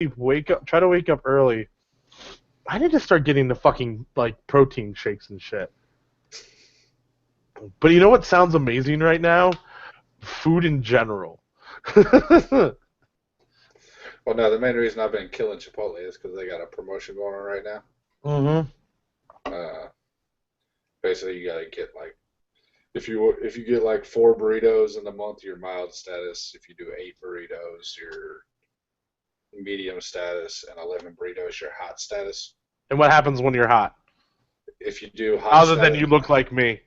try to wake up early. I need to start getting the fucking like protein shakes and shit. But you know what sounds amazing right now? Food in general. Well, no, the main reason I've been killing Chipotle is because they got a promotion going on right now. Mm-hmm. Uh, Basically, you gotta get like if you get like 4 burritos in the month, you're mild status. If you do 8 burritos, you're medium status, and 11 burritos, you're hot status. And what happens when you're hot? If you do hot Other than you status, look like me.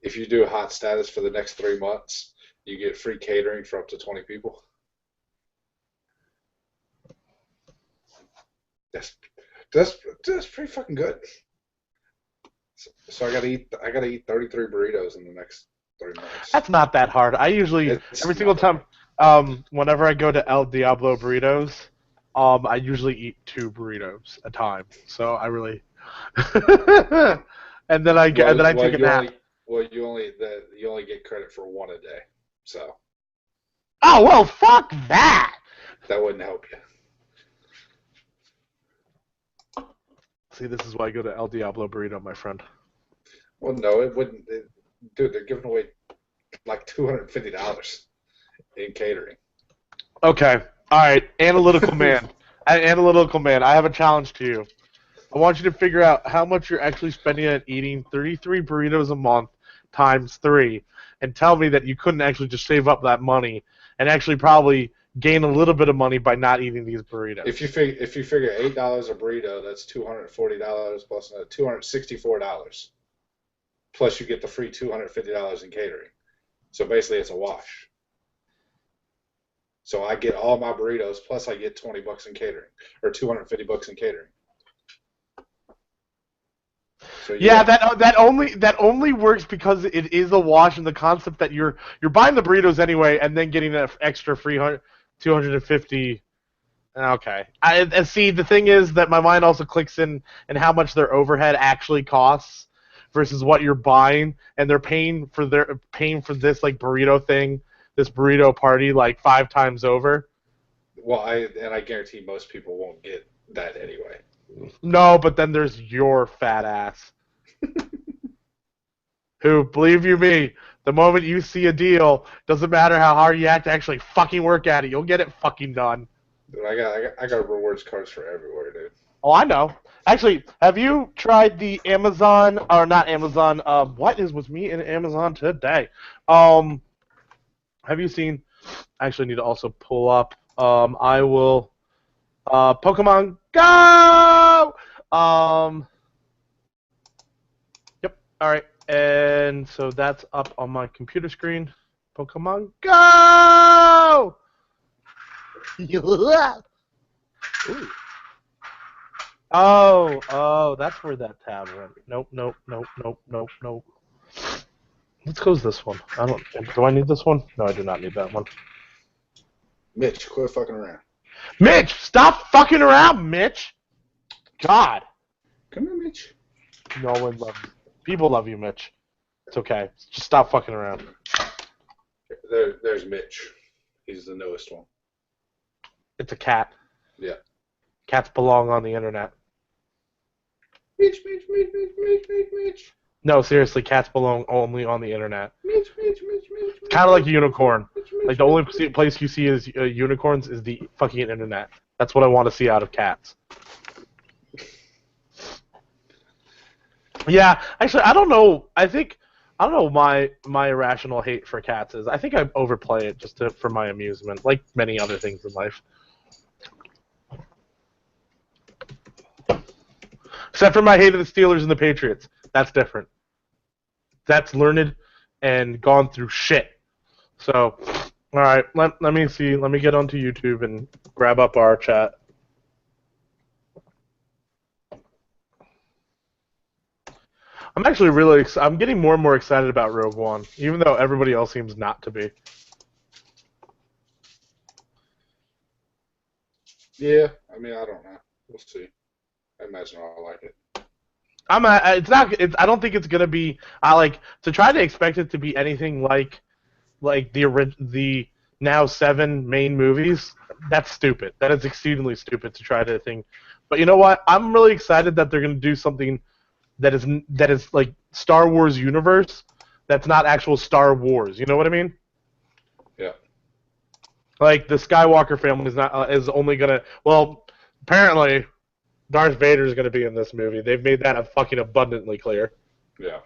if you do hot status for the next 3 months, you get free catering for up to 20 people. That's that's that's pretty fucking good. So I gotta eat 33 burritos in the next 3 months. That's not that hard. I usually It's every single not that time, hard. whenever I go to El Diablo Burritos, I usually eat 2 burritos a time. So I really, and then Well, I well, take a you nap. only you only get credit for one a day, so Oh well, fuck that. that wouldn't help you. See, this is why I go to El Diablo Burrito, my friend. Well, no, it wouldn't. Dude, they're giving away like $250 in catering. Okay, all right, analytical man. Analytical man, I have a challenge to you. I want you to figure out how much you're actually spending on eating 33 burritos a month times 3, and tell me that you couldn't actually just save up that money and actually probably gain a little bit of money by not eating these If you burritos. figure $8 a burrito, that's $240 plus another $264. Plus you get the free $250 in catering. So basically, it's a wash. So I get all my burritos plus I get $20 in catering or $250 in catering. So Yeah, yeah, that only works because it is a wash in the concept that you're buying the burritos anyway and then getting that extra free 250. Okay. And see, the thing is that my mind also clicks in and how much their overhead actually costs versus what you're buying, and they're paying for this like burrito thing, this burrito party like 5 times over. well, I guarantee most people won't get that anyway. No, but then there's your fat ass, who, believe you me, the moment you see a deal, doesn't matter how hard you have to actually fucking work at it, you'll get it fucking done. Dude, I got rewards cards for everywhere, dude. Oh, I know. Actually, have you tried the Amazon or not Amazon? What is with me in Amazon today? Um, have you seen? I actually need to also pull up. I will. Pokemon Go. Yep. All right. And so that's up on my computer screen. Pokemon Go. Ooh. Oh, that's where that tab went. Nope, nope, nope, nope, nope, nope. Let's close this one. I don't. Do I need this one? No, I do not need that one. Mitch, quit fucking around. Mitch, stop fucking around, Mitch. God, Come here, Mitch. no one loves you. People love you, Mitch. It's okay. Just stop fucking around. There's Mitch. He's the newest one. It's a cat. Yeah. Cats belong on the internet. Mitch, Mitch, Mitch, Mitch, Mitch, Mitch, Mitch. No, seriously, cats belong only on the internet. Mitch, Mitch, Mitch, Mitch, It's kind of like a Mitch, unicorn. Mitch, Like Mitch, the only Mitch, Mitch. place you see is unicorns is the fucking internet. That's what I want to see out of cats. Yeah, actually, I don't know. I don't know. My irrational hate for cats is. I think I overplay it just for my amusement, like many other things in life. Except for my hate of the Steelers and the Patriots. That's different. That's learned and gone through shit. So, all right. Let me see. Let me get onto YouTube and grab up our chat. I'm actually I'm getting more and more excited about Rogue One, even though everybody else seems not to be. Yeah, I mean, I don't know. We'll see. I imagine I'll like it. It's not. I don't think it's gonna be. I like to try to expect it to be anything like the now 7 main movies. That's stupid. That is exceedingly stupid to try to think. But you know what? I'm really excited that they're going to do something that is like Star Wars universe. That's not actual Star Wars. You know what I mean? Yeah. Like the Skywalker family is only gonna. Well, apparently Darth Vader is gonna be in this movie. They've made that fucking abundantly clear. Yeah.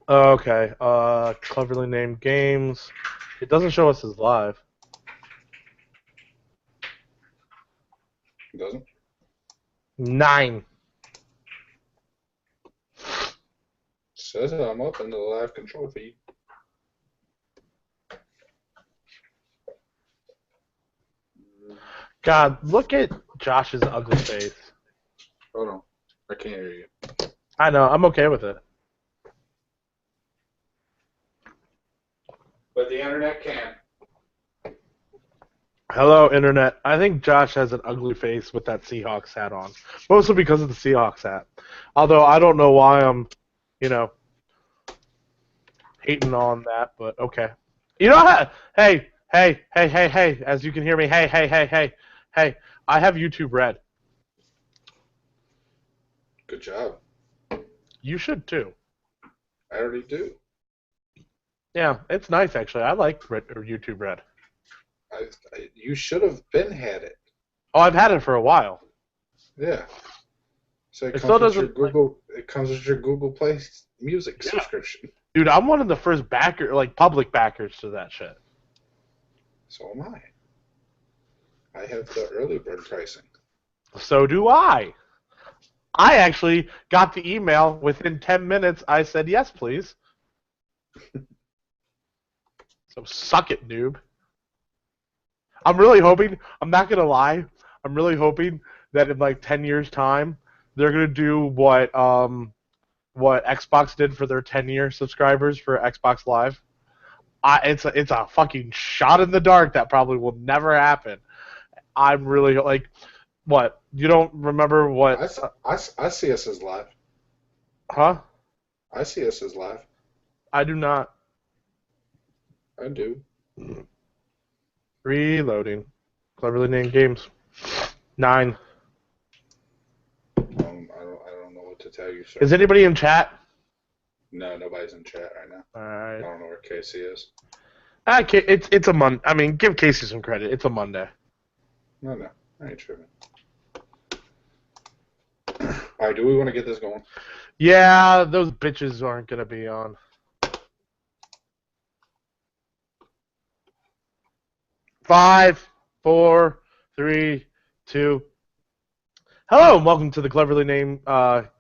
Okay. Cleverly named games. It doesn't show us his live. It doesn't? 9. Says I'm up in the live control feed. God, look at Josh's ugly face. Hold on. I can't hear you. I know. I'm okay with it. But the internet can. Hello, Internet. I think Josh has an ugly face with that Seahawks hat on. Mostly because of the Seahawks hat. Although I don't know why I'm, hating on that, but okay. You know how, hey, as you can hear me, hey, I have YouTube Red. Good job. You should too. I already do. Yeah, it's nice actually. I like YouTube Red. You should have been had it. Oh, I've had it for a while. Yeah. So It still doesn't. It comes with your Google Play Music subscription. Dude, I'm one of the first public backers to that shit. So am I. I have the early bird pricing. So do I. I actually got the email within 10 minutes. I said, yes, please. So suck it, noob. I'm really hoping, I'm not going to lie, I'm really hoping that in like 10 years' time, they're going to do what Xbox did for their 10-year subscribers for Xbox Live. It's a fucking shot in the dark that probably will never happen. I'm really like, what? You don't remember what? I see us as live. Huh? I see us as live. I do not. I do. Reloading. Cleverly named games. 9. I don't know what to tell you, sir. Is anybody in chat? No, nobody's in chat right now. All right. I don't know where Casey is. It's a Monday. I mean, give Casey some credit. It's a Monday. No, I ain't tripping. All right, do we want to get this going? Yeah, those bitches aren't gonna be on. Five, 4, 3, 2. Hello, and welcome to the cleverly named. Fuck!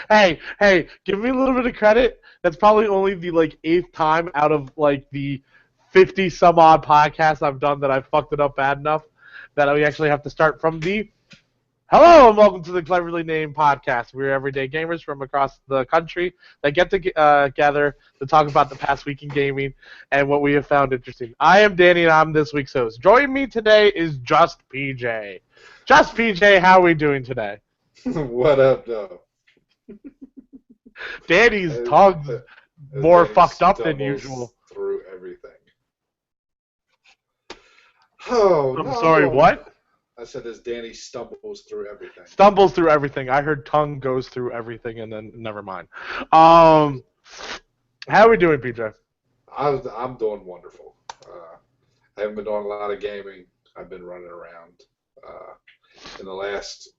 Hey, give me a little bit of credit. That's probably only the 8th time out of the 50 some odd podcasts I've done that I've fucked it up bad enough that we actually have to start from the. Hello and welcome to the Cleverly Named Podcast. We're everyday gamers from across the country that get together to talk about the past week in gaming and what we have found interesting. I am Danny and I'm this week's host. Joining me today is Just PJ. Just PJ, how are we doing today? What up, though? Danny's tongue's more fucked up than usual. Through everything. Oh, I'm sorry, what? I said as Danny stumbles through everything. Stumbles through everything. I heard tongue goes through everything, and then never mind. How are we doing, PJ? I'm doing wonderful. I haven't been doing a lot of gaming. I've been running around. In the last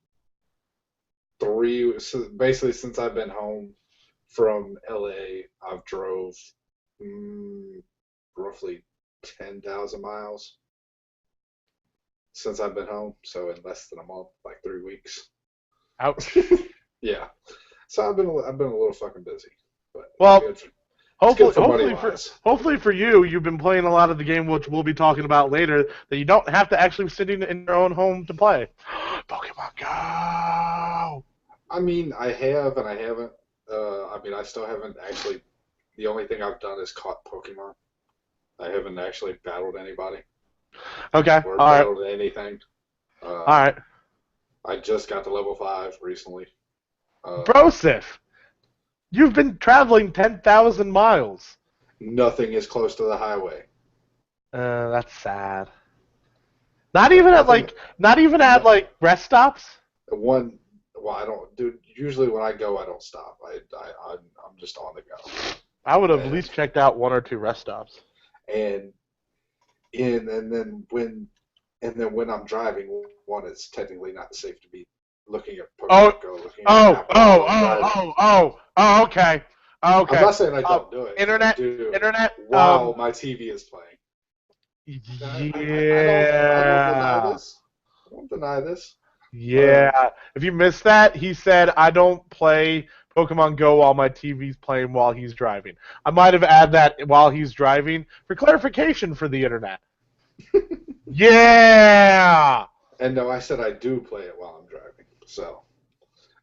3, basically since I've been home from LA, I've drove roughly 10,000 miles. Since I've been home, so in less than a month, like 3 weeks. Ouch. Yeah. So I've been a little fucking busy. But well, hopefully for you, you've been playing a lot of the game, which we'll be talking about later, that you don't have to actually sit in your own home to play. Pokemon Go. I mean, I have and I haven't. I still haven't actually. The only thing I've done is caught Pokemon. I haven't actually battled anybody. Okay. Or battled anything. All right. I just got to level 5 recently. Brosif, You've been traveling 10,000 miles. Nothing is close to the highway. That's sad. Not even at Nothing. No, rest stops. one. Well, I don't. Dude, usually when I go, I don't stop. I'm just on the go. I would have at And least checked out one or two rest stops. and in and then when I'm driving, one, it's technically not safe to be looking at Oh, Pokemon Go, looking at a oh, map oh, while I'm oh, driving. oh, oh, oh. Okay, I'm okay. not saying I don't do it, because I Internet, do internet. while my TV is playing. I don't deny Yeah, this. I don't deny this. But yeah. If you missed that, he said I don't play Pokemon Go while my TV's playing while he's driving. I might have added that while he's driving for clarification for the internet. Yeah. and no, I said I do play it while I'm driving. So,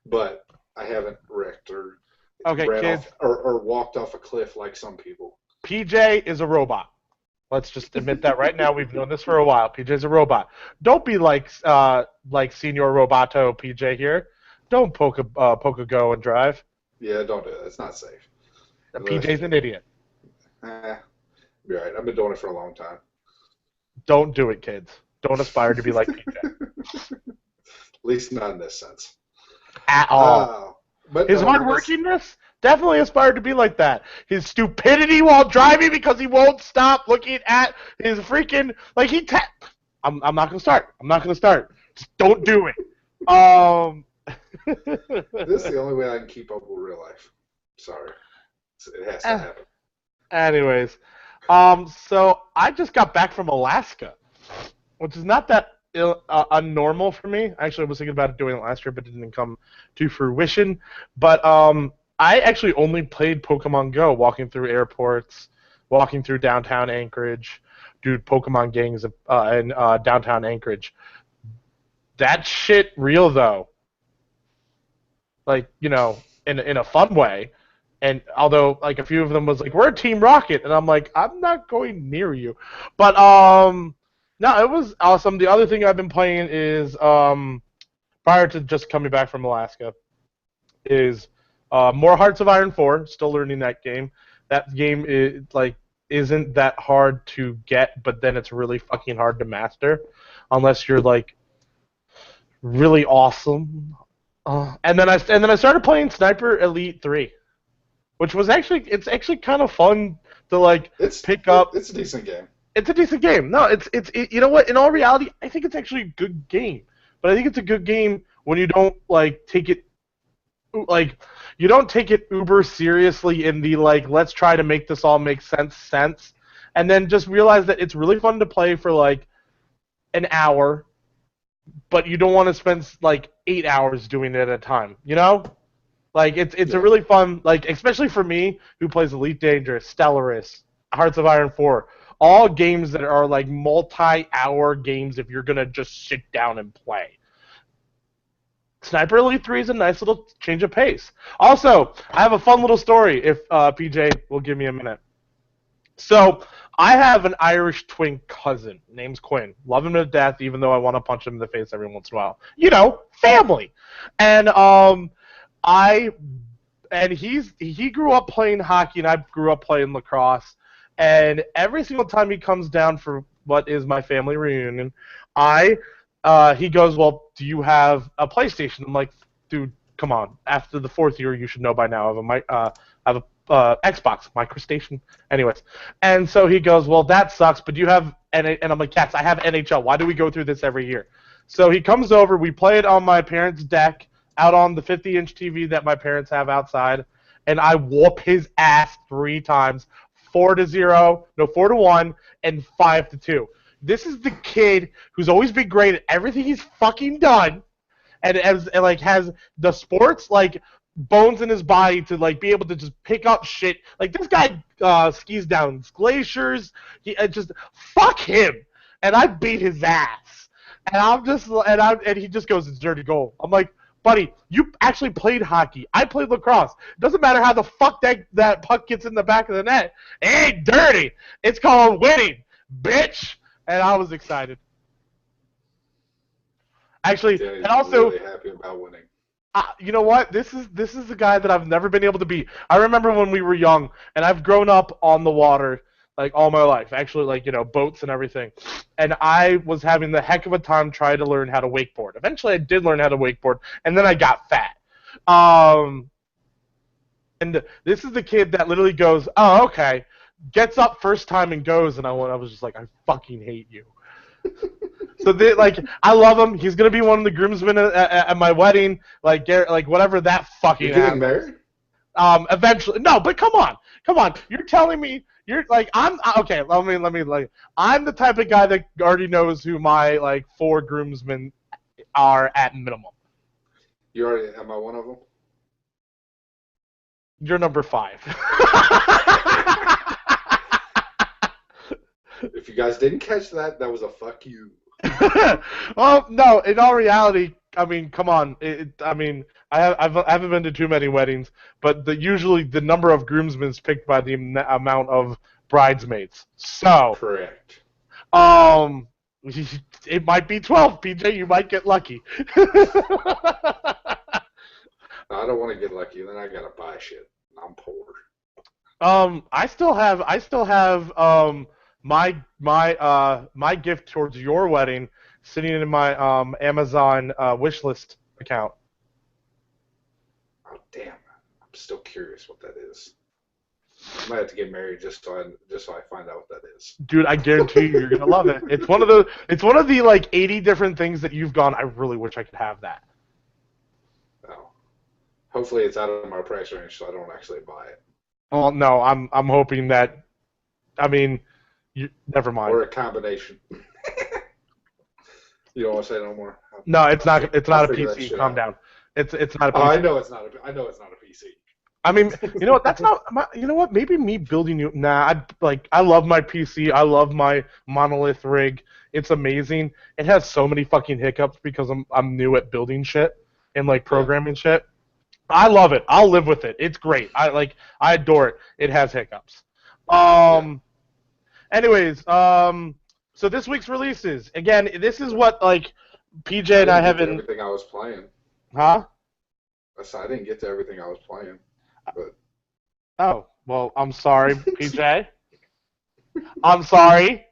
but I haven't wrecked or Okay, ran kids. off or walked off a cliff like some people. PJ is a robot. Let's just admit that right now. We've known this for a while. PJ's a robot. Don't be like Senior Roboto PJ here. Don't poke go and drive. Yeah, don't do that. It's not safe. PJ's an idiot. Be right. I've been doing it for a long time. Don't do it, kids. Don't aspire to be like PJ. At least not in this sense. At all. But His no, hardworkingness definitely aspired to be like that. His stupidity while driving because he won't stop looking at his freaking I'm not gonna start. I'm not gonna start. Just don't do it. this is the only way I can keep up with real life. Sorry. It has to happen. Anyways, so I just got back from Alaska, which is not that unnormal for me. Actually, I was thinking about doing it last year, but it didn't come to fruition. But I actually only played Pokemon Go, walking through airports, walking through downtown Anchorage, dude, Pokemon gangs in downtown Anchorage. That shit real though. Like, in a fun way. And although like a few of them was like, we're Team Rocket, and I'm like, I'm not going near you. But no, it was awesome. The other thing I've been playing is prior to just coming back from Alaska is more Hearts of Iron 4. Still learning that game. That game is isn't that hard to get, but then it's really fucking hard to master unless you're like really awesome. And then I started playing Sniper Elite 3, which was it's actually kind of fun to pick up. It's a decent game. It's a decent game. No, you know what? In all reality, I think it's actually a good game. But I think it's a good game when you don't take it you don't take it uber seriously in the let's try to make this all make sense, and then just realize that it's really fun to play for an hour, but you don't want to spend 8 hours doing it at a time. It's a really fun, especially for me who plays Elite Dangerous, Stellaris, Hearts of Iron 4, all games that are multi-hour games if you're gonna just sit down and play. Sniper Elite 3 is a nice little change of pace. Also, I have a fun little story if PJ will give me a minute. So, I have an Irish twin cousin. Name's Quinn. Love him to death, even though I want to punch him in the face every once in a while. Family. And he grew up playing hockey, and I grew up playing lacrosse. And every single time he comes down for what is my family reunion, he goes, well, do you have a PlayStation? I'm like, dude, come on. After the fourth year, you should know by now. I have a Xbox, MicroStation. Anyways, and so he goes, well, that sucks, but do you have, and I'm like, yes, I have NHL. Why do we go through this every year? So he comes over, we play it on my parents' deck, out on the 50-inch TV that my parents have outside, and I whoop his ass 3 times, 4-0, no, 4-1, and 5-2. This is the kid who's always been great at everything he's fucking done, and has the sports bones in his body to be able to just pick up shit. This guy skis down glaciers. He just fuck him, and I beat his ass. And he just goes, it's dirty goal. I'm like, buddy, you actually played hockey. I played lacrosse. It doesn't matter how the fuck that puck gets in the back of the net. It ain't dirty. It's called winning, bitch. And I was excited. Actually, Danny's and also, really happy about winning. You know what? This is the guy that I've never been able to beat. I remember when we were young, and I've grown up on the water like all my life. Actually, like boats and everything. And I was having the heck of a time trying to learn how to wakeboard. Eventually, I did learn how to wakeboard, and then I got fat. Um, and this is the kid that literally goes, "Oh, okay," gets up first time and goes, and I was just like, "I fucking hate you." So like I love him. He's gonna be one of the groomsmen at my wedding. Like like whatever that fucking You're getting happens. married? Eventually, no. But come on. You're telling me you're like I'm okay. Let me like I'm the type of guy that already knows who my like four groomsmen are at minimum. You already am I one of them? You're number five. If you guys didn't catch that, that was a fuck you. Well, no. In all reality, I mean, come on. I mean, I haven't been to too many weddings, but usually the number of groomsmen is picked by the amount of bridesmaids. So, Correct. um, it might be 12, PJ. You might get lucky. No, I don't want to get lucky. Then I gotta buy shit. I'm poor. I still have my gift towards your wedding sitting in my Amazon wish list account. Oh damn! I'm still curious what that is. I might have to get married just so I find out what that is. Dude, I guarantee you, you're gonna love it. It's one of the like 80 different things that you've gone. I really wish I could have that. No. Hopefully it's out of my price range, so I don't actually buy it. Well, no, I'm hoping that. I mean, never mind. Or a combination. You don't want to say no more? No, it's not. It's I'll not a figure that PC. shit Calm out. down. It's not a Oh, I PC. know it's not a. I know it's not a PC. I mean, you know what? That's not. You know what? Maybe me building you. Nah, I love my PC. I love my monolith rig. It's amazing. It has so many fucking hiccups because I'm new at building shit and like Yeah. programming shit. I love it. I'll live with it. It's great. I adore it. It has hiccups. Yeah. Um. Anyways, so this week's releases. Again, this is what like PJ I and I didn't get to haven't. everything I was playing. Huh? I didn't get to everything I was playing. But Oh, well, I'm sorry, PJ. I'm sorry.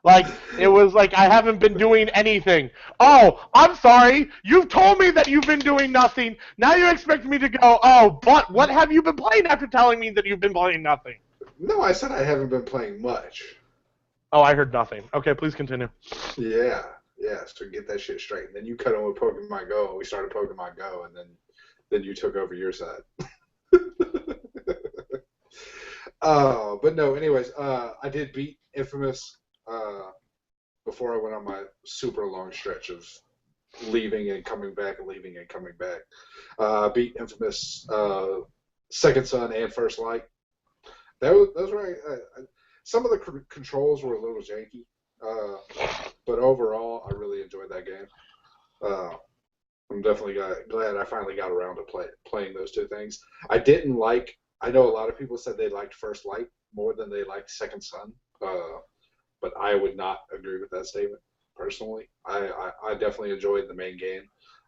Like, it was like I haven't been doing anything. Oh, I'm sorry. You've told me that you've been doing nothing. Now you expect me to go, oh, but what have you been playing after telling me that you've been playing nothing? no, I said I haven't been playing much. Oh, I heard nothing. Okay, please continue. Yeah. Yeah. So get that shit straight. And then you cut in with Pokemon Go, and we started Pokemon Go, and then you took over your side. But no. Anyways, I did beat Infamous before I went on my super long stretch of leaving and coming back and leaving and coming back. Beat Infamous Second Son and First Light. Those were some of the controls were a little janky, uh, but overall I really enjoyed that game. Uh, I'm definitely glad I finally got around to playing those two things. I didn't like. I know a lot of people said they liked First Light more than they liked Second Son, but I would not agree with that statement personally. I definitely enjoyed the main game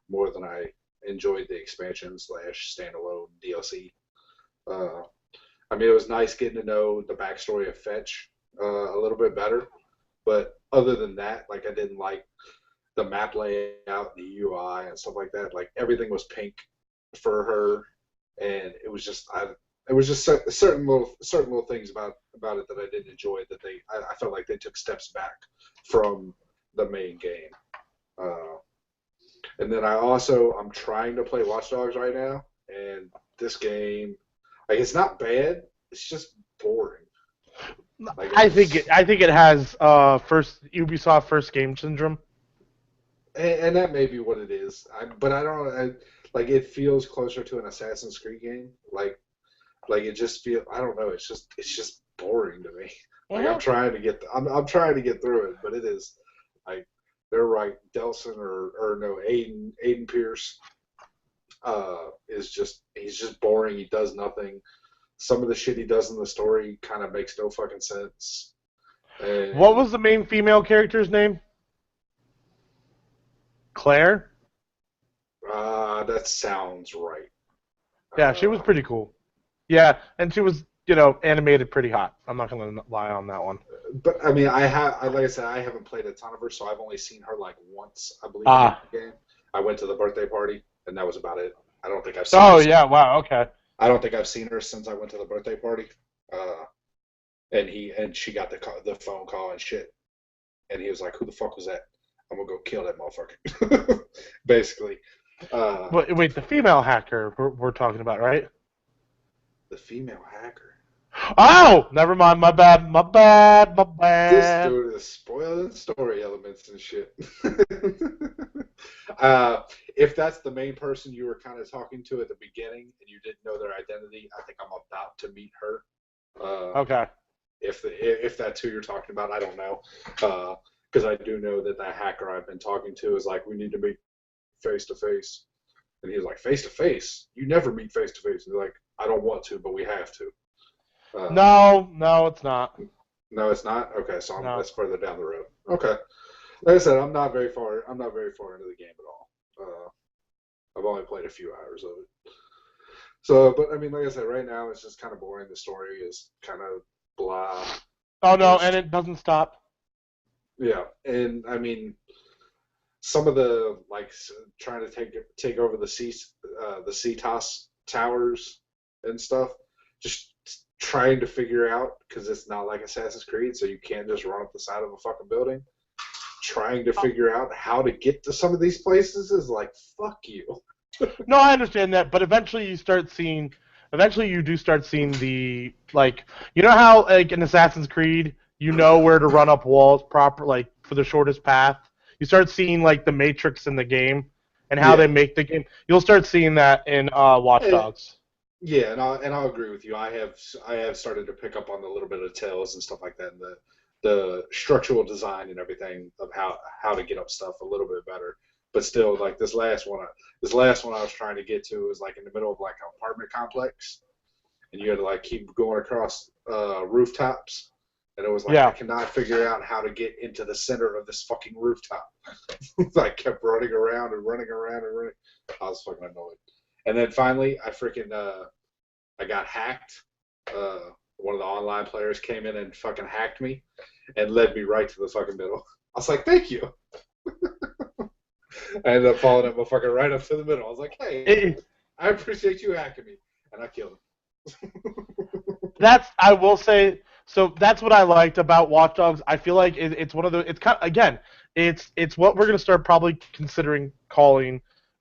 more than I enjoyed the expansion slash standalone DLC. Uh, I mean, it was nice getting to know the backstory of Fetch a little bit better, but other than that, like I didn't like the map layout, the UI, and stuff like that. Like everything was pink for her, and it was just certain little things about it that I didn't enjoy. That I felt like they took steps back from the main game. Uh, and then I'm trying to play Watch Dogs right now, and this game, like it's not bad, it's just boring. Like I think it has first Ubisoft first game syndrome. and that may be what it is. But I don't. Like it feels closer to an Assassin's Creed game. Like it just feel. I don't know. It's just boring to me. Like Mhm. I'm trying to get through it, but it is like they're right. Delson or no Aiden Pierce is just he's just boring. He does nothing. Some of the shit he does in the story kind of makes no fucking sense. What And was the main female character's name? Claire? That sounds right. Yeah, she was pretty cool. Yeah, and she was, animated pretty hot. I'm not gonna lie on that one. But I mean, like I said, I haven't played a ton of her, so I've only seen her like once, I believe, in Ah. the game. I went to the birthday party, and that was about it. I don't think I've seen Oh her. yeah, wow, okay. I don't think I've seen her since I went to the birthday party. Uh, and she got the phone call and shit, and he was like, "Who the fuck was that? I'm gonna go kill that motherfucker." Basically, Wait, the female hacker we're talking about, right? the female hacker. Oh, never mind. My bad. My bad. My This bad. dude is spoiling story elements and shit. uh, if that's the main person you were kind of talking to at the beginning and you didn't know their identity, I think I'm about to meet her. Okay. If that's who you're talking about, I don't know. Because I do know that hacker I've been talking to is like, we need to meet face to face. And he's like, face to face? You never meet face to face. And they're like, I don't want to, but we have to. No, it's not. No, it's not. Okay, so No. that's further down the road. Okay, like I said, I'm not very far. I'm not very far into the game at all. I've only played a few hours of it. So, but I mean, like I said, right now it's just kind of boring. The story is kind of blah. Oh no, and it doesn't stop. Yeah, and I mean, some of the like trying to take over the CTOS towers and stuff, just trying to figure out, because it's not like Assassin's Creed, so you can't just run up the side of a fucking building. Trying to figure out how to get to some of these places is like, fuck you. No, I understand that, but eventually you do start seeing the, like, you know how, like, in Assassin's Creed, you know where to run up walls proper, like, for the shortest path? You start seeing, like, the matrix in the game and how they make the game. You'll start seeing that in Watch Dogs. Yeah, and I'll agree with you. I have started to pick up on a little bit of tells and stuff like that, and the structural design and everything of how to get up stuff a little bit better. But still, like this last one I was trying to get to was like in the middle of like an apartment complex, and you had to like keep going across rooftops, and it was like I cannot figure out how to get into the center of this fucking rooftop. I kept running around and running around and running. I was fucking annoyed. And then finally, I got hacked. One of the online players came in and fucking hacked me and led me right to the fucking middle. I was like, thank you. I ended up following him fucking right up to the middle. I was like, hey, I appreciate you hacking me. And I killed him. I will say, so that's what I liked about Watch Dogs. I feel like it's one of the, it's kind of, again, it's what we're going to start probably considering calling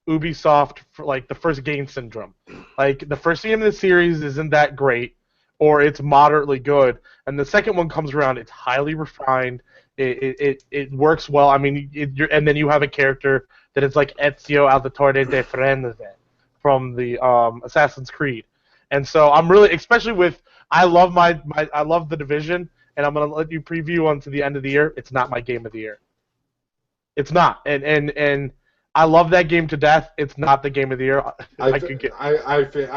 Ubisoft for like the first game syndrome. Like the first game in the series isn't that great, or it's moderately good, and the second one comes around, it's highly refined. It works well. I mean, and then you have a character that is like Ezio Auditore de Firenze from the Assassin's Creed, and so I'm really, especially with, I love I love The Division, and I'm gonna let you preview onto the end of the year. It's not my game of the year. It's not, and I love that game to death. It's not the game of the year. I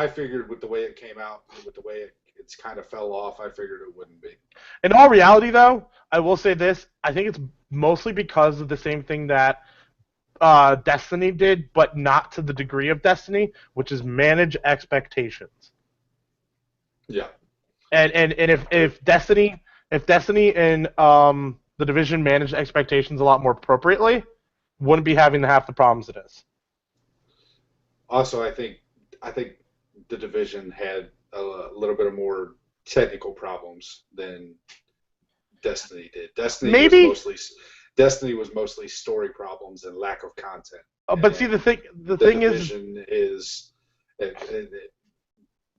figured with the way it came out, with the way it's kind of fell off, I figured it wouldn't be. In all reality, though, I will say this. I think it's mostly because of the same thing that Destiny did, but not to the degree of Destiny, which is manage expectations. Yeah. And if Destiny and The Division managed expectations a lot more appropriately, wouldn't be having half the problems it is. Also, I think The Division had a little bit of more technical problems than Destiny did. Destiny was mostly story problems and lack of content. But see, the thing Division is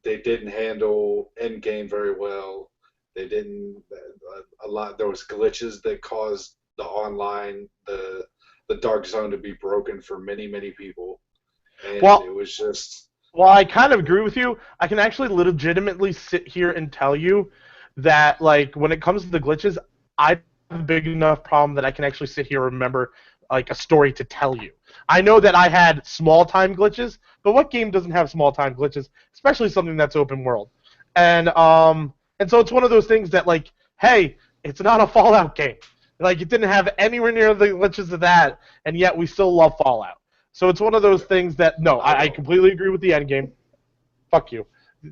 they didn't handle end game very well. They didn't a lot. There was glitches that caused the online the dark zone to be broken for many people, and it was just. Well, I kind of agree with you. I can actually legitimately sit here and tell you that, like, when it comes to the glitches, I have a big enough problem that I can actually sit here and remember, like, a story to tell you. I know that I had small-time glitches, but what game doesn't have small-time glitches, especially something that's open world? And so it's one of those things that, like, hey, it's not a Fallout game. Like, it didn't have anywhere near the glitches of that, and yet we still love Fallout. So it's one of those things that no, I completely agree with the end game. Fuck you.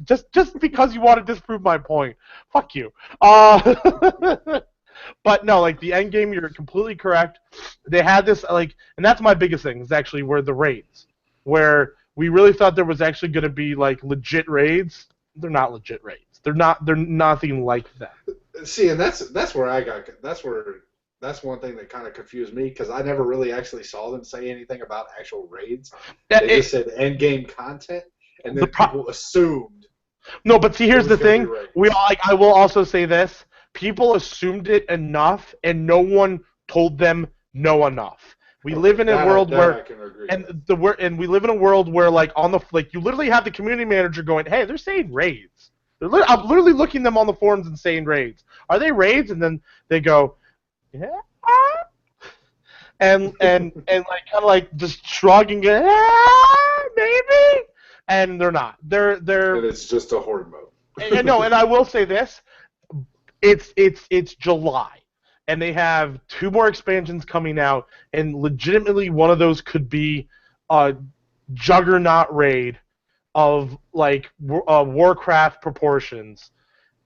Just because you want to disprove my point. Fuck you. But no, like the end game, you're completely correct. They had this like, and that's my biggest thing is actually where the raids, where we really thought there was actually going to be like legit raids. They're not legit raids. They're not. They're nothing like that. See, and that's where I got. That's one thing that kind of confused me because I never really actually saw them say anything about actual raids. They just said end game content, and then people assumed. No, but see, here's the thing. I will also say this. People assumed it enough, and no one told them no enough. We live in a world where, we live in a world where, like you literally have the community manager going, "Hey, they're saying raids." I'm literally looking them on the forums and saying raids. Are they raids? And then they go, "Yeah," and like kind of like just shrugging, maybe, and they're not. They're. And it's just a horde mode. And I will say this. It's July, and they have 2 more expansions coming out, and legitimately one of those could be a juggernaut raid of like Warcraft proportions,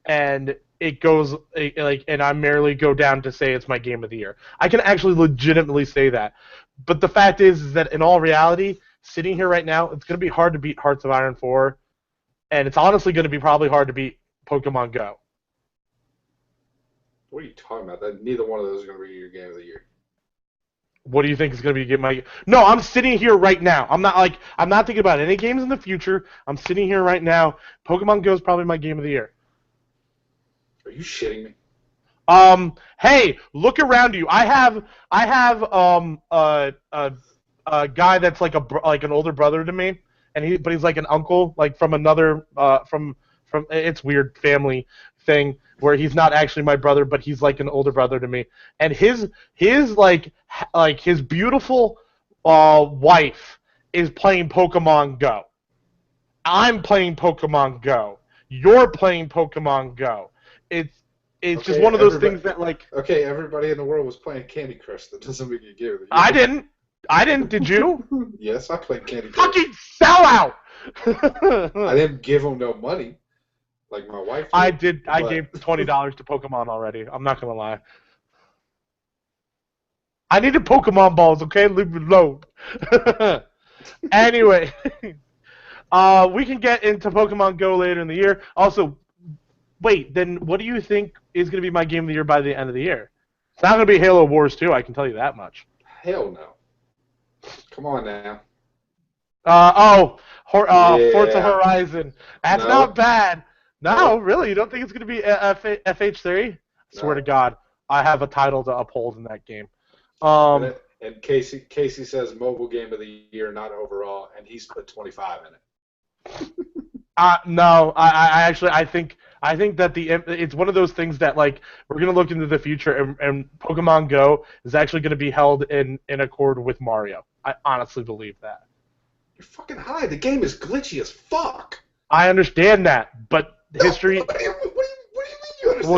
and it goes and I merely go down to say it's my game of the year. I can actually legitimately say that, but the fact is that in all reality, sitting here right now, it's going to be hard to beat Hearts of Iron 4, and it's honestly going to be probably hard to beat Pokemon Go. What are you talking about? That neither one of those is going to be your game of the year. What do you think is going to be my? No, I'm sitting here right now. I'm not thinking about any games in the future. I'm sitting here right now. Pokemon Go is probably my game of the year. Are you shitting me? Hey, look around you. I have a guy that's like an older brother to me, but he's like an uncle, like from another from it's weird family thing where he's not actually my brother, but he's like an older brother to me. And his like his beautiful wife is playing Pokemon Go. I'm playing Pokemon Go. You're playing Pokemon Go. It's okay, just one of those things that like. Okay, everybody in the world was playing Candy Crush. That doesn't mean you give it. I didn't. Did you? Yes, I played Candy Crush. Fucking sellout! I didn't give them no money. Like my wife did, I did. I gave $20 to Pokemon already. I'm not gonna lie. I needed Pokemon balls. Okay, leave me alone. Anyway, we can get into Pokemon Go later in the year. Also, wait. Then what do you think is gonna be my game of the year by the end of the year? It's not gonna be Halo Wars 2. I can tell you that much. Hell no. Come on now. Forza Horizon. That's not bad. No, really? You don't think it's going to be FH3? I swear to God, I have a title to uphold in that game. And Casey says mobile game of the year, not overall, and he's put 25 in it. No, I think that it's one of those things that like we're going to look into the future, and Pokemon Go is actually going to be held in accord with Mario. I honestly believe that. You're fucking high. The game is glitchy as fuck. I understand that, but history. What do you mean you understand?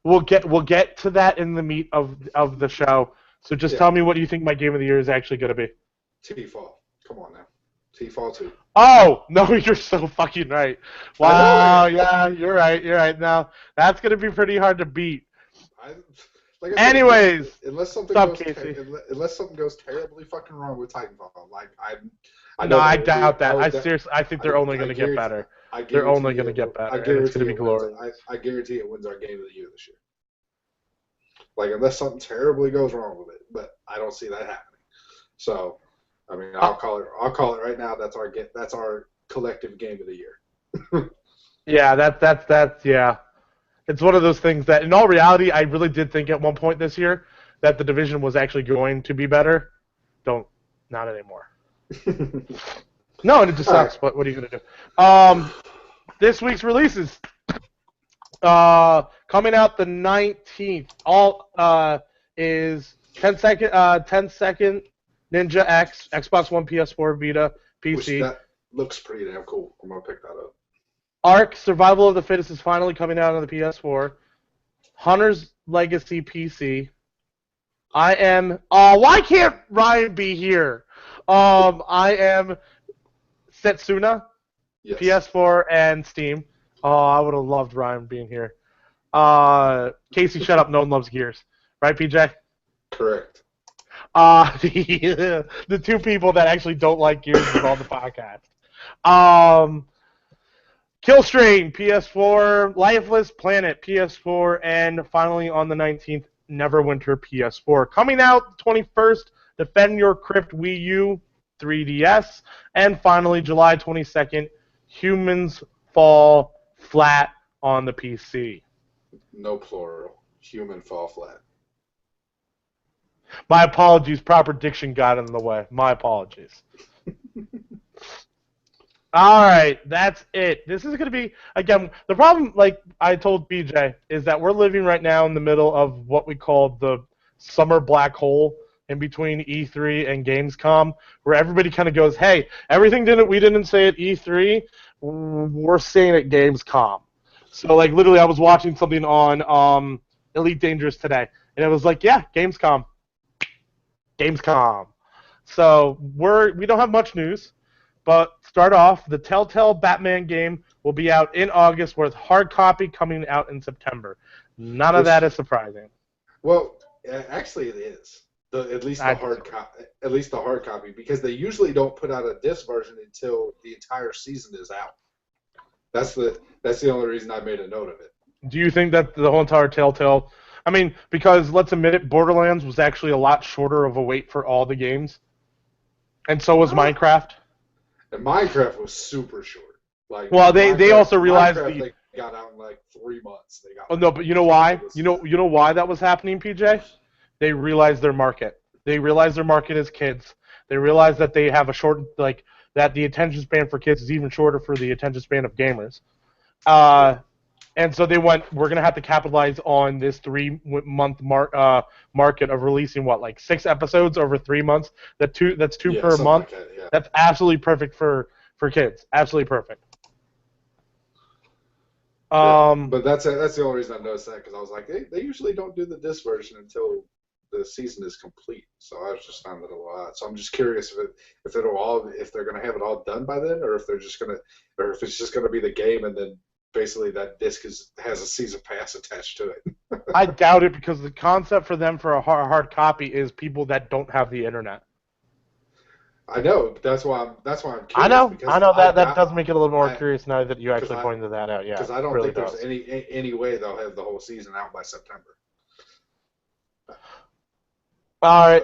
We'll get to that in the meat of the show. So just tell me what you think my game of the year is actually going to be. T-Fall. Come on now. T-Fall 2. Oh no, you're so fucking right. Wow, yeah, you're right. Now that's going to be pretty hard to beat. Anyways, unless something goes terribly fucking wrong with Titanfall, like I doubt that. I think they're only going to get better. They're only going to get better. It's going to be glorious. I guarantee it wins our game of the year this year. Like unless something terribly goes wrong with it, but I don't see that happening. So, I mean, I'll call it right now. That's our collective game of the year. Yeah, that's yeah. It's one of those things that, in all reality, I really did think at one point this year that the division was actually going to be better. Not anymore. No, and it just sucks. But what are you gonna do? This week's releases coming out the 19th. All is 10 second Ninja X, Xbox One, PS4, Vita, PC. Which that looks pretty damn cool. I'm gonna pick that up. Ark Survival of the Fittest is finally coming out on the PS4. Hunter's Legacy PC. I am. Oh, why can't Ryan be here? I am Setsuna, Yes, PS4 and Steam. Oh, I would have loved Ryan being here. Casey, shut up. No one loves Gears, right, PJ? correct. The two people that actually don't like Gears is on the podcast. Um, Killstrain, PS4, Lifeless Planet, PS4, and finally on the 19th, Neverwinter, PS4. Coming out 21st, Defend Your Crypt Wii U, 3DS, and finally July 22nd, Humans Fall Flat on the PC. No plural. Human fall flat. My apologies, proper diction got in the way. My apologies. All right, that's it. This is going to be, again, the problem, like I told BJ, is that we're living right now in the middle of what we call the summer black hole in between E3 and Gamescom, where everybody kind of goes, hey, everything we didn't say at E3, we're saying at Gamescom. So, like, literally, I was watching something on Elite Dangerous today, and it was like, yeah, Gamescom. Gamescom. So, we don't have much news. But start off, the Telltale Batman game will be out in August with hard copy coming out in September. None of that is surprising. Well, actually, it is. At least the hard copy, because they usually don't put out a disc version until the entire season is out. That's the only reason I made a note of it. Do you think that the whole entire Telltale? I mean, because let's admit it, Borderlands was actually a lot shorter of a wait for all the games, and so was Minecraft. And Minecraft was super short. Like, well, they also realized they got out in like 3 months. They got. Oh no, but you know why? You know why that was happening, PJ? They realized their market. They realized their market is kids. They realized that they have a short, like, that the attention span for kids is even shorter for the attention span of gamers. And so they went, we're going to have to capitalize on this 3-month market of releasing, like 6 episodes over 3 months? That's two per month. Like that, yeah. That's absolutely perfect for kids. Absolutely perfect. But that's the only reason I noticed that, because I was like, they usually don't do the disc version until the season is complete. So I was just found that a lot. So I'm just curious if they're going to have it all done by then, or if it's just going to be the game and then basically that disc has a season pass attached to it. I doubt it, because the concept for them for a hard copy is people that don't have the internet. I know. That's why I'm curious. I know that does make it a little more curious now that you actually pointed that out. Yeah, because I don't think there's any way they'll have the whole season out by September. All right.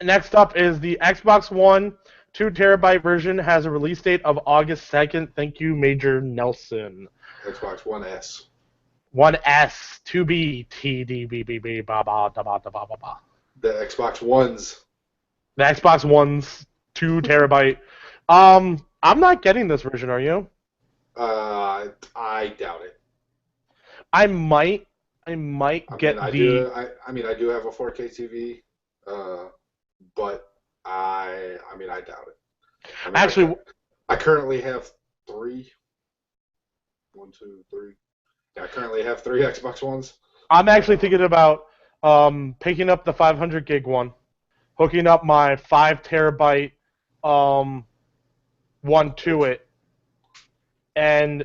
Next up is the Xbox One 2 terabyte version has a release date of August 2nd. Thank you, Major Nelson. Xbox One S. One S, 2B, TDBBB, ba ba da ba da ba ba ba. The Xbox Ones. The Xbox One's 2 terabyte. I'm not getting this version, are you? I doubt it. I might get I do have a 4K TV, but I doubt it. Actually, I currently have 3. 1, 2, 3. Yeah, I currently have 3 Xbox Ones. I'm actually thinking about picking up the 500 gig one, hooking up my 5 terabyte one to it, and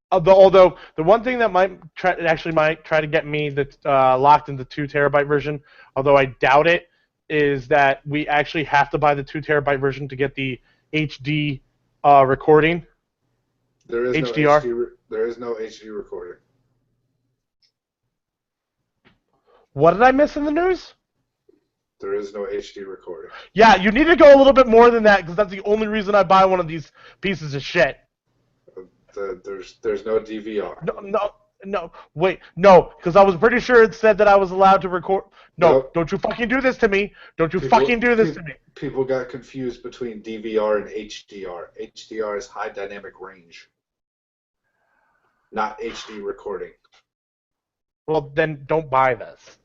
although the one thing that might try to get me that's locked into 2 terabyte version, although I doubt it, is that we actually have to buy the 2 terabyte version to get the HD recording. There is HDR. There is no HD recording. What did I miss in the news? There is no HD recording. Yeah, you need to go a little bit more than that, because that's the only reason I buy one of these pieces of shit. There's no DVR. No, wait, no, because I was pretty sure it said that I was allowed to record. No, nope. Don't you fucking do this to me. Don't you fucking do this to me. People got confused between DVR and HDR. HDR is high dynamic range, not HD recording. Well, then don't buy this.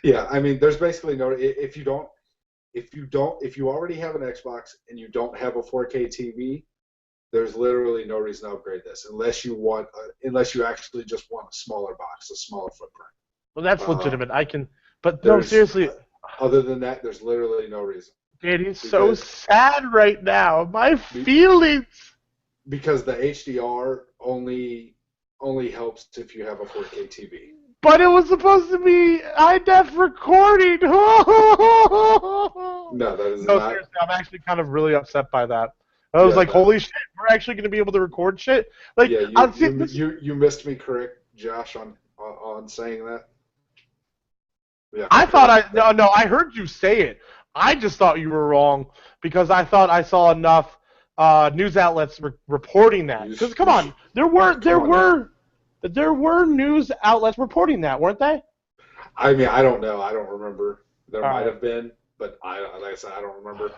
Yeah, I mean, there's basically no. If you already have an Xbox and you don't have a 4K TV, There's literally no reason to upgrade this unless you actually just want a smaller box, a smaller footprint. Well, that's Uh, legitimate. I can, but no, there's seriously, other than that, there's literally no reason. Danny's so Because sad right now. My be- feelings. because the HDR only helps if you have a 4K TV. But it was supposed to be high def recording. No, that is No, not. seriously, I'm actually kind of really upset by that. I was Yeah, like, no. holy shit, we're actually going to be able to record shit? Like, Yeah, I'll see this. you missed me, correct, Josh, on saying that. Yeah, I thought no, I heard you say it. I just thought you were wrong because I thought I saw enough news outlets reporting that. Because come on, there were news outlets reporting that, weren't they? I mean, I don't know. I don't remember. There All might right. have been, but like I said, I don't remember.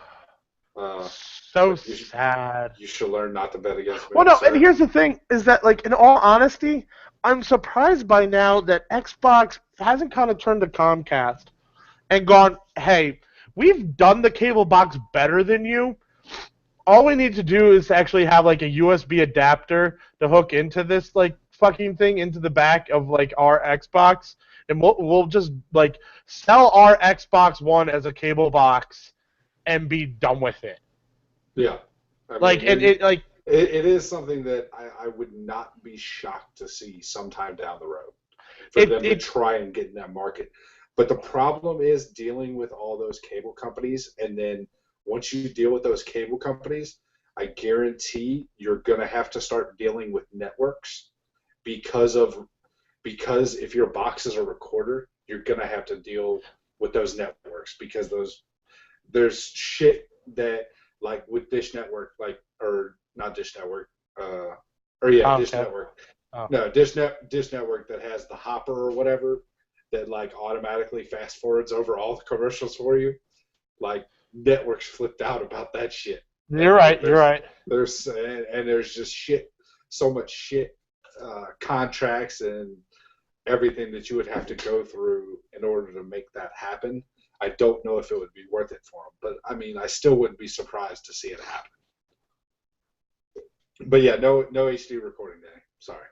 So you should- sad. You should learn not to bet against me. Well, no, sir. and here's the thing: is that, like, in all honesty, I'm surprised by now that Xbox hasn't kind of turned to Comcast and gone, "Hey, we've done the cable box better than you. All we need to do is actually have like a USB adapter to hook into this like fucking thing into the back of like our Xbox, and we'll just like sell our Xbox One as a cable box and be done with it." Yeah. I Like, mean, and it like. it is something that I would not be shocked to see sometime down the road for them to try and get in that market. But the problem is dealing with all those cable companies, and then once you deal with those cable companies, I guarantee you're going to have to start dealing with networks because if your box is a recorder, you're going to have to deal with those networks because there's shit that, like with Dish Network, or not Dish Network, Dish Network. Oh. No, Dish Network that has the hopper or whatever that like automatically fast forwards over all the commercials for you. Like, networks flipped out about that shit. You're right. There's just shit, so much shit, contracts and everything that you would have to go through in order to make that happen. I don't know if it would be worth it for them, but I mean, I still wouldn't be surprised to see it happen. But yeah, no HD recording day. Sorry.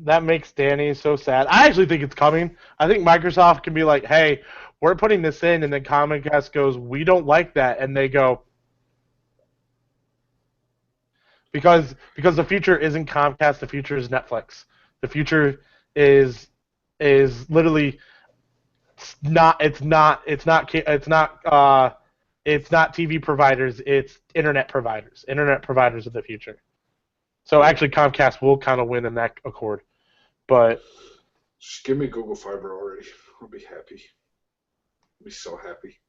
That makes Danny so sad. I actually think it's coming. I think Microsoft can be like, "Hey, we're putting this in," and then Comcast goes, "We don't like that," and they go, because the future isn't Comcast, the future is Netflix. The future is literally it's not TV providers, it's internet providers. Internet providers of the future. So actually Comcast will kind of win in that accord. But just give me Google Fiber already. I'll be happy. I'll be so happy.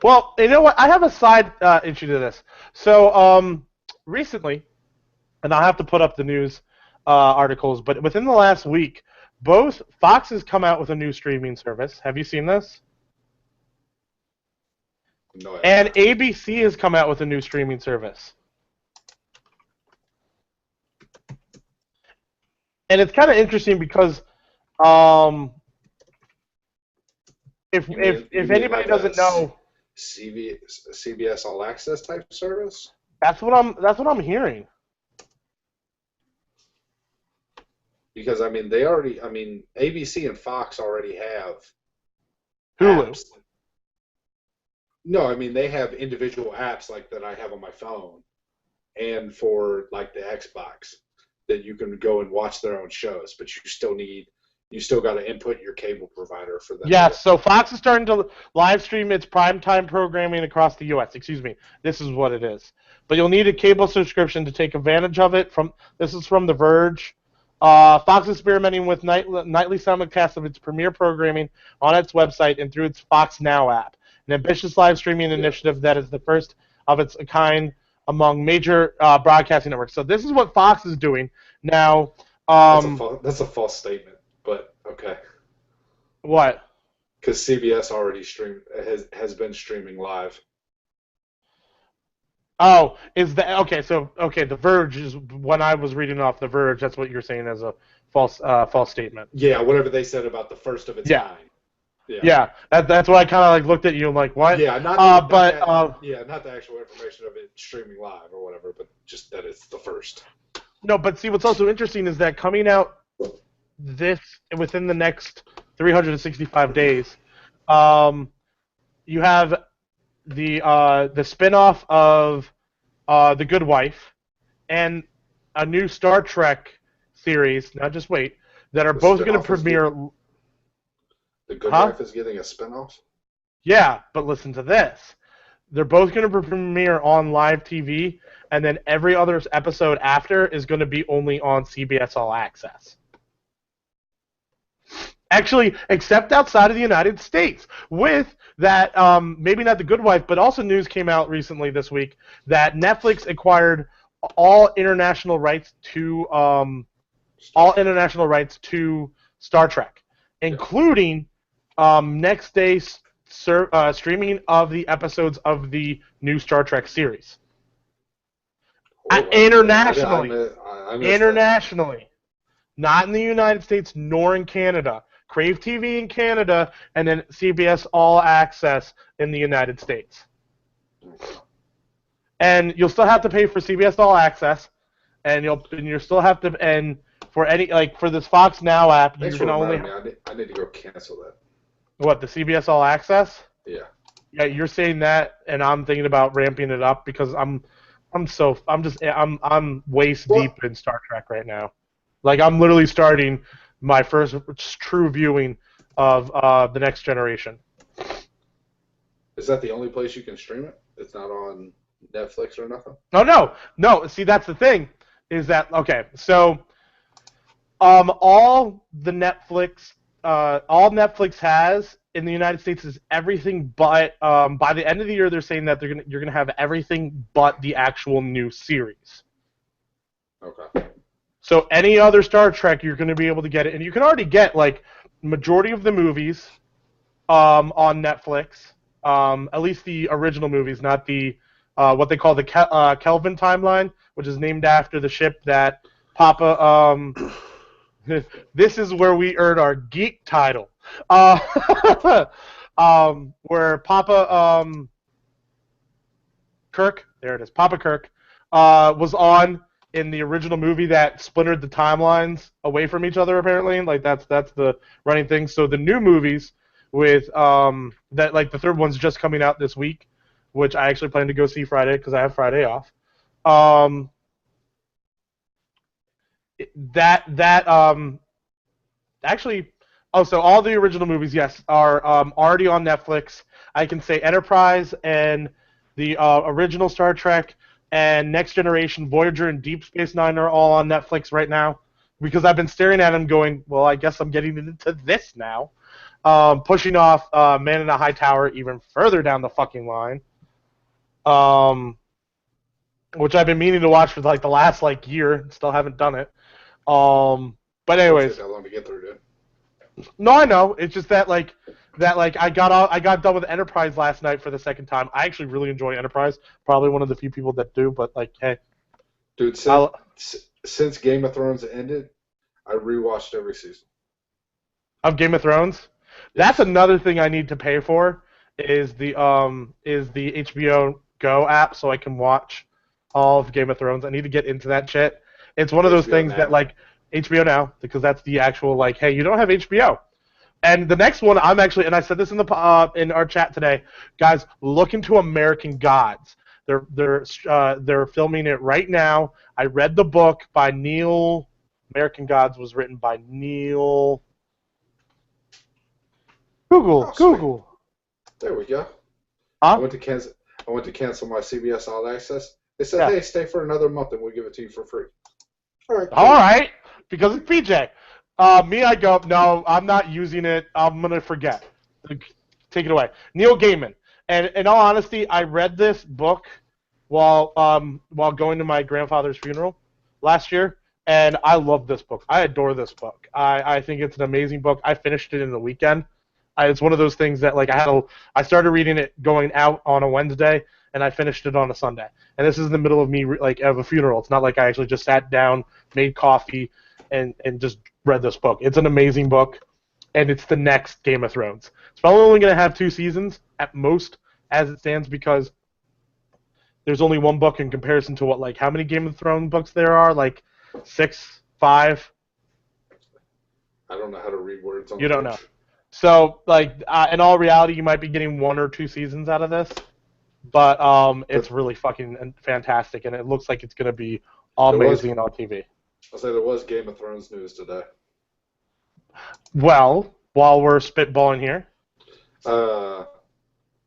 Well, you know what? I have a side issue to this. So recently, and I'll have to put up the news articles, but within the last week, both Fox has come out with a new streaming service. Have you seen this? No. And ABC has come out with a new streaming service. And it's kind of interesting because if anybody doesn't know, CBS All Access type service. That's what I'm hearing. Because ABC and Fox already have Hulu. apps. No, I mean, they have individual apps like that I have on my phone, and for like the Xbox that you can go and watch their own shows, but you still got to input your cable provider for that. Yes, so Fox is starting to live stream its primetime programming across the U.S. Excuse me, this is what it is. But you'll need a cable subscription to take advantage of it. This is from The Verge. Fox is experimenting with nightly simulcasts of its premiere programming on its website and through its Fox Now app, an ambitious live streaming initiative that is the first of its kind among major broadcasting networks. So this is what Fox is doing now. That's a false statement, but okay. What? Because CBS already has been streaming live. Oh, The Verge is when I was reading off The Verge. That's what you're saying as a false statement. Yeah, whatever they said about the first of its kind. Yeah, that's why I kind of like looked at you and like, what? Yeah, not the actual information of it streaming live or whatever, but just that it's the first. No, but see, what's also interesting is that coming out this within the next 365 days, you have the spinoff of The Good Wife and a new Star Trek series. Now, just wait, that are both going to premiere. The Good Wife is getting a spinoff? Yeah, but listen to this. They're both going to premiere on live TV, and then every other episode after is going to be only on CBS All Access. Actually, except outside of the United States. With that, maybe not The Good Wife, but also news came out recently this week that Netflix acquired all international rights to Star Trek, including next day streaming of the episodes of the new Star Trek series. Internationally. Internationally. Not in the United States nor in Canada. Crave TV in Canada, and then CBS All Access in the United States. And you'll still have to pay for CBS All Access, and you'll still have to, and for for this Fox Now app, you can only. I need to go cancel that. What, the CBS All Access? Yeah. Yeah, you're saying that, and I'm thinking about ramping it up because I'm waist deep in Star Trek right now. Like, I'm literally starting my first true viewing of The Next Generation. Is that the only place you can stream it? It's not on Netflix or nothing? Oh, no. See, that's the thing. Is that, okay, so all Netflix has in the United States is everything but, by the end of the year, they're saying that you're gonna have everything but the actual new series. Okay. So any other Star Trek, you're going to be able to get it, and you can already get like majority of the movies on Netflix, at least the original movies, not the what they call the Kelvin timeline, which is named after the ship that Papa. This is where we earn our geek title, where Papa Kirk, there it is, Papa Kirk, was on. In the original movie that splintered the timelines away from each other, apparently, like that's the running thing. So the new movies with that, like the third one's just coming out this week, which I actually plan to go see Friday because I have Friday off. Actually, so all the original movies, yes, are already on Netflix. I can say Enterprise and the original Star Trek. And Next Generation, Voyager, and Deep Space Nine are all on Netflix right now because I've been staring at them going, well, I guess I'm getting into this now. Pushing off Man in a High Tower even further down the fucking line, which I've been meaning to watch for like the last year. Still haven't done it. But anyways. It takes that long to get through, dude. No, I know. It's just that I got done with Enterprise last night for the second time. I actually really enjoy Enterprise. Probably one of the few people that do, but hey. Dude, since Game of Thrones ended, I rewatched every season. Of Game of Thrones? Yes. That's another thing I need to pay for is the HBO Go app so I can watch all of Game of Thrones. I need to get into that shit. It's one of those things that HBO Now, because that's the actual hey, you don't have HBO. And the next one, I'm actually, and I said this in our chat today, guys, look into American Gods. They're filming it right now. I read the book by Neil. American Gods was written by Neil. Google. There we go. Huh? I went to cancel my CBS All Access. They said, hey, stay for another month and we'll give it to you for free. All right. Cool. All right, because it's PJ. I go, no, I'm not using it. I'm going to forget. Take it away. Neil Gaiman. And in all honesty, I read this book while going to my grandfather's funeral last year, and I love this book. I adore this book. I think it's an amazing book. I finished it in the weekend. It's one of those things that I started reading it going out on a Wednesday, and I finished it on a Sunday. And this is in the middle of me of a funeral. It's not like I actually just sat down, made coffee, and just read this book. It's an amazing book. and it's the next Game of Thrones. It's probably only going to have 2 seasons at most, as it stands, because there's only one book in comparison to what, like, how many Game of Thrones books there are? Like 6, 5. I don't know how to read words on You the don't know. page. So, like, in all reality, you might be getting 1 or 2 seasons out of this, but it's But really fucking fantastic, and it looks like it's going to be there was, amazing on TV. I'll say there was Game of Thrones news today. Well, while we're spitballing here, Uh,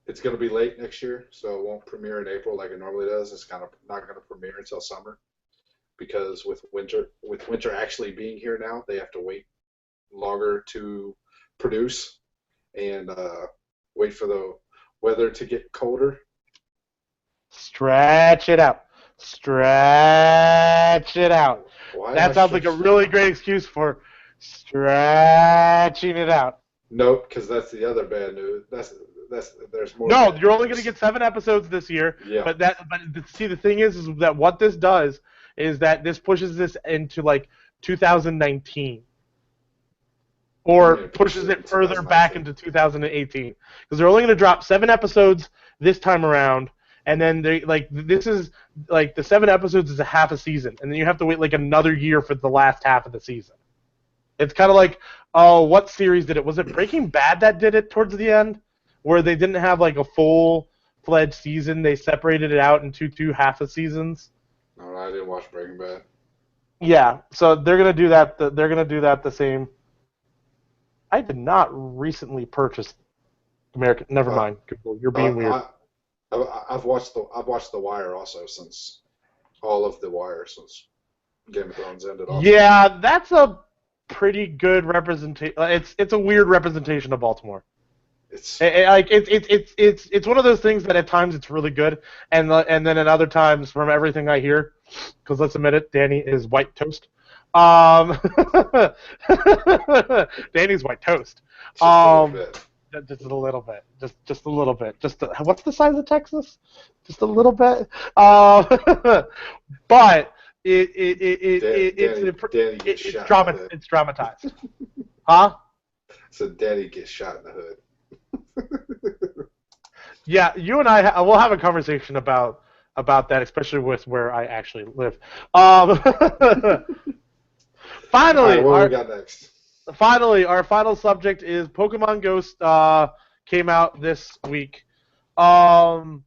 it's going to be late next year, so it won't premiere in April like it normally does. It's kind of not going to premiere until summer because with winter actually being here now, they have to wait longer to produce and wait for the weather to get colder. stretch it out. Stretch it out. Why am I That sounds like a stretching? really great excuse for stretching it out. Nope, because that's the other bad news. That's there's more No, bad you're only going to news. get 7 episodes this year. Yeah, But see, the thing is that what this does is that this pushes this into like 2019, what do you or mean it pushes pushes it in it further back 2019? into 2018, because they're only going to drop 7 episodes this time around, and then they like this is like the 7 episodes is a half a season, and then you have to wait like another year for the last half of the season. It's kind of like, oh, what series did it? Was it Breaking Bad that did it towards the end, where they didn't have like a full-fledged season? They separated it out into two half a seasons. No, I didn't watch Breaking Bad. Yeah, so they're gonna do that. They're gonna do that the same. I did not recently purchase American. Never Uh, mind, Google. You're being weird. I, I've watched The Wire also since all of The Wire since Game of Thrones ended also. Yeah, that's a pretty good representation. It's a weird representation of Baltimore. It's Like it's one of those things that at times it's really good, and then at other times, from everything I hear, because let's admit it, Danny is white toast. Um, Danny's white toast. just a little Um, bit. just a little bit, just a little bit. What's the size of Texas? Just a little bit. But Danny gets it's shot in the hood. it's dramatized, huh? So Danny gets shot in the hood. Yeah, you and we'll have a conversation about that, especially with where I actually live. All right, Finally, what do we got next? our final subject is Pokemon Ghost. Came out this week. Um,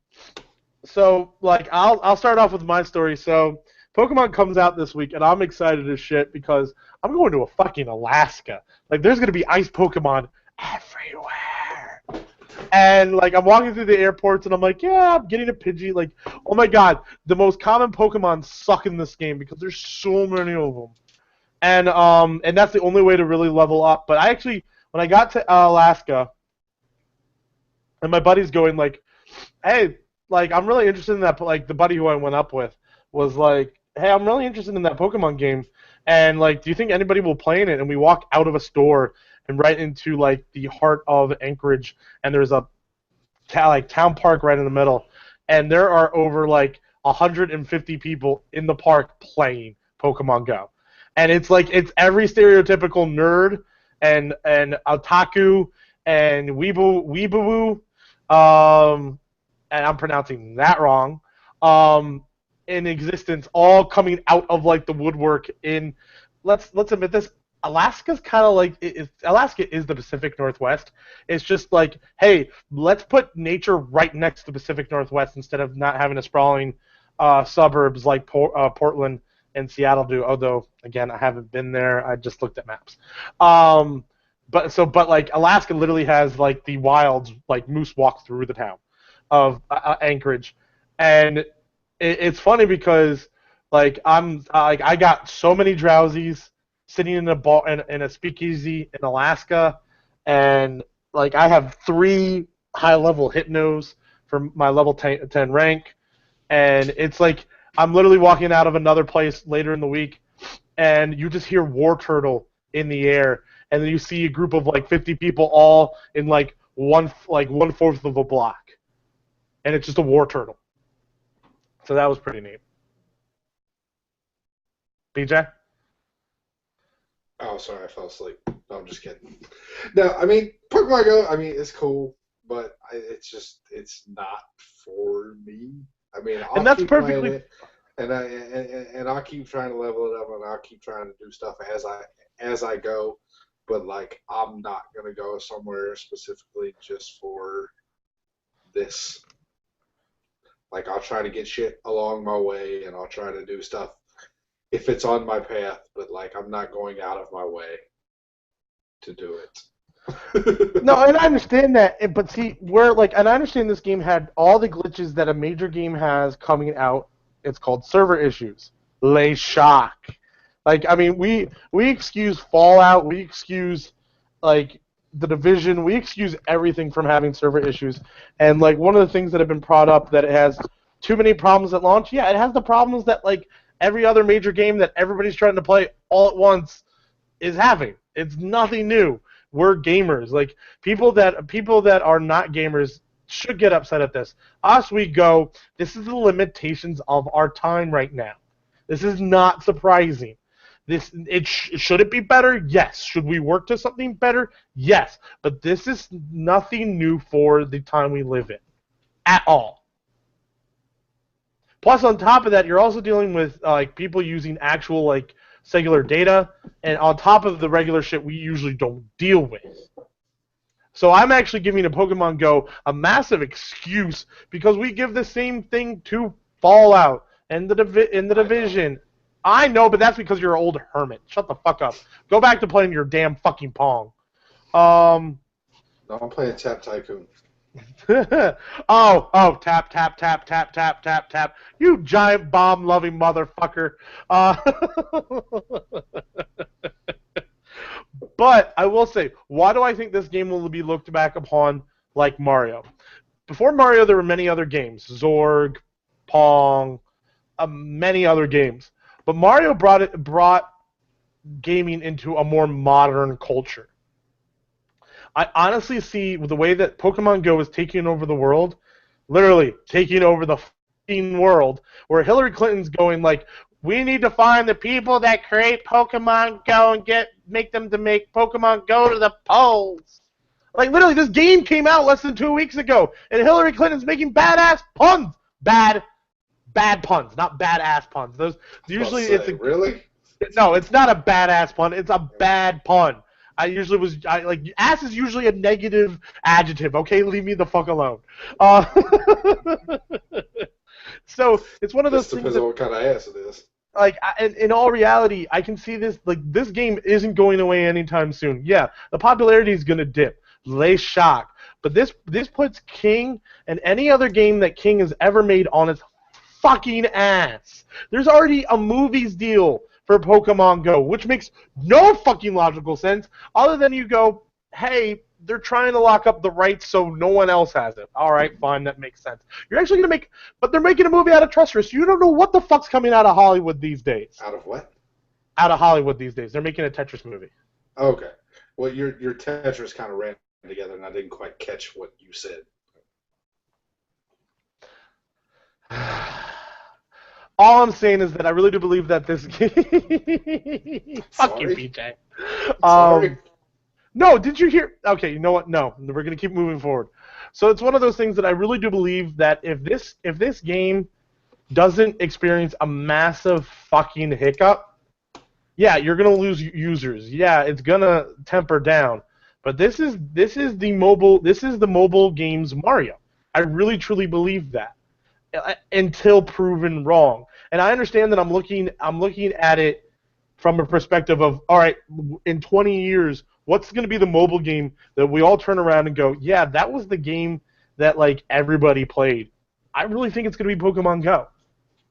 so like I'll start off with my story. So Pokemon comes out this week, and I'm excited as shit because I'm going to a fucking Alaska. Like, there's gonna be ice Pokemon everywhere. And like I'm walking through the airports and I'm like, yeah, I'm getting a Pidgey. Like, oh my god, the most common Pokemon suck in this game because there's so many of them. And that's the only way to really level up. But I actually, when I got to Alaska, and my buddy's going like, hey, like I'm really interested in that. Like the buddy who I went up with was like, hey, I'm really interested in that Pokemon game. And like, do you think anybody will play in it? And we walk out of a store and right into like the heart of Anchorage, and there's a town park right in the middle, and there are over like 150 people in the park playing Pokemon Go, and it's like it's every stereotypical nerd and otaku and weeboo, and I'm pronouncing that wrong, um, in existence, all coming out of like the woodwork. In let's admit this. Alaska's kind of like Alaska is the Pacific Northwest. It's just like, hey, let's put nature right next to the Pacific Northwest instead of not having a sprawling suburbs like Portland and Seattle do. Although, again, I haven't been there. I just looked at maps. But like Alaska literally has like the wilds, like moose walk through the town of Anchorage, and it's funny because like I got so many drowsies sitting in a bar in a speakeasy in Alaska, and like I have 3 high level hypnos for my level 10 rank, and it's like I'm literally walking out of another place later in the week, and you just hear War Turtle in the air, and then you see a group of like 50 people all in like 1/4 of a block, and it's just a War Turtle. So that was pretty neat. BJ? Oh, sorry, I fell asleep. No, I'm just kidding. No, I mean, Pokemon Go, I mean, it's cool, but it's not for me. I mean, And I'll that's keep playing perfectly it, and I'll keep trying to level it up, and I'll keep trying to do stuff as I go. But like, I'm not gonna go somewhere specifically just for this. Like, I'll try to get shit along my way, and I'll try to do stuff if it's on my path. But like, I'm not going out of my way to do it. No, and I understand that, but see, and I understand this game had all the glitches that a major game has coming out. It's called server issues. Les shock. Like, I mean, we excuse Fallout, we excuse like the Division, we excuse everything from having server issues. And like one of the things that have been brought up that it has too many problems at launch. Yeah, it has the problems that like every other major game that everybody's trying to play all at once is having. It's nothing new. We're gamers. Like people that are not gamers should get upset at this. Us, we go. This is the limitations of our time right now. This is not surprising. Should it be better? Yes. Should we work to something better? Yes. But this is nothing new for the time we live in, at all. Plus, on top of that, you're also dealing with like people using actual like cellular data, and on top of the regular shit we usually don't deal with. So I'm actually giving a Pokemon Go a massive excuse because we give the same thing to Fallout and the Division. I know, but that's because you're an old hermit. Shut the fuck up. Go back to playing your damn fucking Pong. No, I'm playing Tap Tycoon. oh, tap, tap, tap, tap, tap, tap, tap. You giant bomb-loving motherfucker. But I will say, why do I think this game will be looked back upon like Mario? Before Mario, there were many other games. Zorg, Pong, many other games. But Mario brought gaming into a more modern culture. I honestly see the way that Pokemon Go is taking over the world, literally taking over the f***ing world, where Hillary Clinton's going like, we need to find the people that create Pokemon Go and make them to make Pokemon Go to the polls. Like, literally, this game came out less than 2 weeks ago, and Hillary Clinton's making badass puns. Bad puns, not badass puns. Those usually really? No, it's not a badass pun. It's a bad pun. Ass is usually a negative adjective. Okay, leave me the fuck alone. So it's one of those things. Depends on what kind of ass it is. Like, in all reality, I can see this. Like, this game isn't going away anytime soon. Yeah, the popularity is gonna dip. Lay shock. But this puts King and any other game that King has ever made on its fucking ass. There's already a movies deal for Pokemon Go, which makes no fucking logical sense, other than you go, hey, they're trying to lock up the rights so no one else has it. All right, fine, that makes sense. You're actually going to but they're making a movie out of Tetris. You don't know what the fuck's coming out of Hollywood these days. Out of what? Out of Hollywood these days. They're making a Tetris movie. Okay. Well, your Tetris kind of ran together, and I didn't quite catch what you said. All I'm saying is that I really do believe that this game... Fuck you, PJ. Sorry. No, did you hear... Okay, you know what? No, we're going to keep moving forward. So it's one of those things that I really do believe that if this game doesn't experience a massive fucking hiccup, yeah, you're going to lose users. Yeah, it's going to temper down. But this is the mobile games Mario. I really truly believe that. Until proven wrong. And I understand that I'm looking at it from a perspective of, all right, in 20 years, what's going to be the mobile game that we all turn around and go, yeah, that was the game that like everybody played. I really think it's going to be Pokemon Go.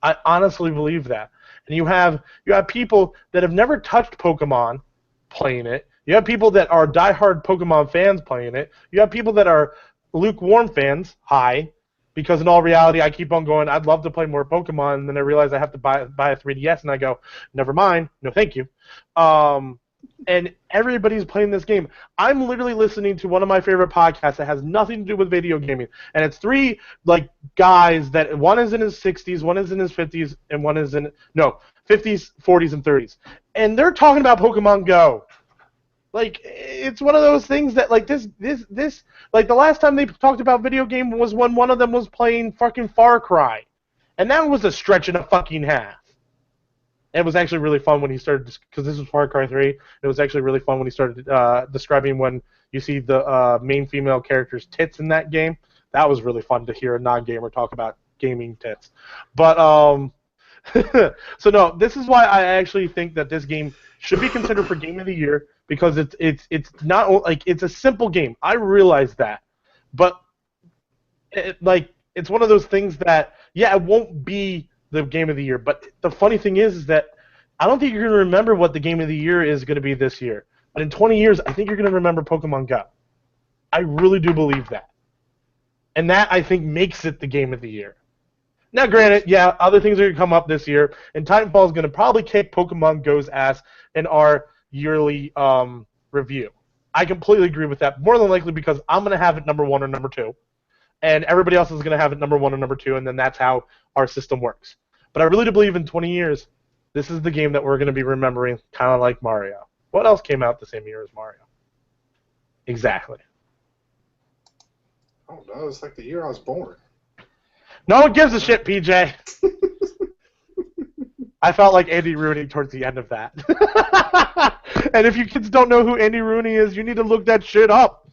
I honestly believe that. And you have people that have never touched Pokemon playing it. You have people that are diehard Pokemon fans playing it. You have people that are lukewarm fans. Hi. Because in all reality, I keep on going, I'd love to play more Pokemon, and then I realize I have to buy a 3DS, and I go, never mind, no thank you. And everybody's playing this game. I'm literally listening to one of my favorite podcasts that has nothing to do with video gaming, and it's three like guys that one is in his 60s, one is in his 50s, and one is in 50s, 40s, and 30s, and they're talking about Pokemon Go. Like, it's one of those things that, like, like, the last time they talked about video game was when one of them was playing fucking Far Cry. And that was a stretch and a fucking half. It was actually really fun when he started, because this was Far Cry 3, it was actually really fun when he started describing when you see the main female character's tits in that game. That was really fun to hear a non-gamer talk about gaming tits. But, so no, this is why I actually think that this game should be considered for Game of the Year, because it's not, like, it's a simple game. I realize that. But, it's one of those things that, yeah, it won't be the Game of the Year. But the funny thing is that I don't think you're going to remember what the Game of the Year is going to be this year. But in 20 years, I think you're going to remember Pokemon Go. I really do believe that. And that, I think, makes it the Game of the Year. Now, granted, yeah, other things are going to come up this year, and Titanfall is going to probably kick Pokemon Go's ass in our yearly review. I completely agree with that, more than likely because I'm going to have it number 1 or number 2. And everybody else is going to have it number 1 or number 2, and then that's how our system works. But I really do believe in 20 years, this is the game that we're going to be remembering, kind of like Mario. What else came out the same year as Mario? Exactly. I don't know. It's like the year I was born. No one gives a shit, PJ. I felt like Andy Rooney towards the end of that. And if you kids don't know who Andy Rooney is, you need to look that shit up.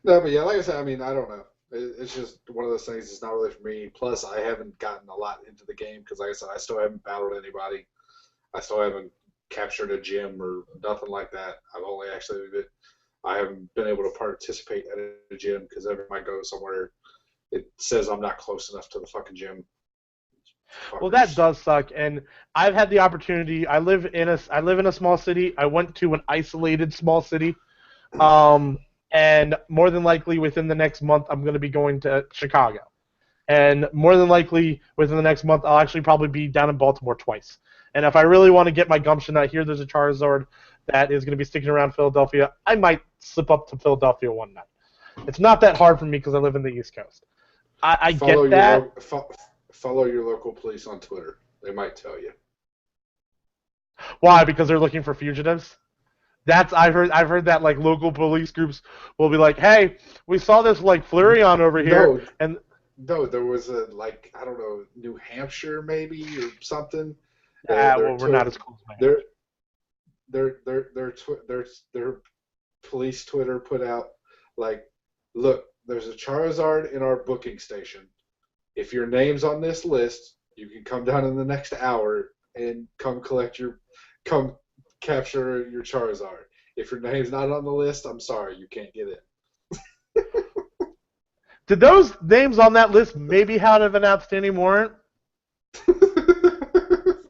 No, but yeah, like I said, I mean, I don't know. It's just one of those things. It's not really for me. Plus, I haven't gotten a lot into the game because, like I said, I still haven't battled anybody. I still haven't captured a gym or nothing like that. I haven't been able to participate at a gym because every time I go somewhere, it says I'm not close enough to the fucking gym. Well, that does suck, and I've had the opportunity. I live in a small city. I went to an isolated small city. And more than likely within the next month, I'm going to be going to Chicago. And more than likely within the next month, I'll actually probably be down in Baltimore twice. And if I really want to get my gumption out here, there's a Charizard that is going to be sticking around Philadelphia. I might slip up to Philadelphia one night. It's not that hard for me because I live in the East Coast. I get that. Follow your local police on Twitter. They might tell you. Why? Because they're looking for fugitives? I've heard that, like, local police groups will be like, hey, we saw this, like, Flareon over here, No, there was a, like, I don't know, New Hampshire maybe or something. Well, we're not as close. Their police Twitter put out, like, look, there's a Charizard in our booking station. If your name's on this list, you can come down in the next hour and come capture your Charizard. If your name's not on the list, I'm sorry, you can't get in. Did those names on that list maybe have an outstanding warrant?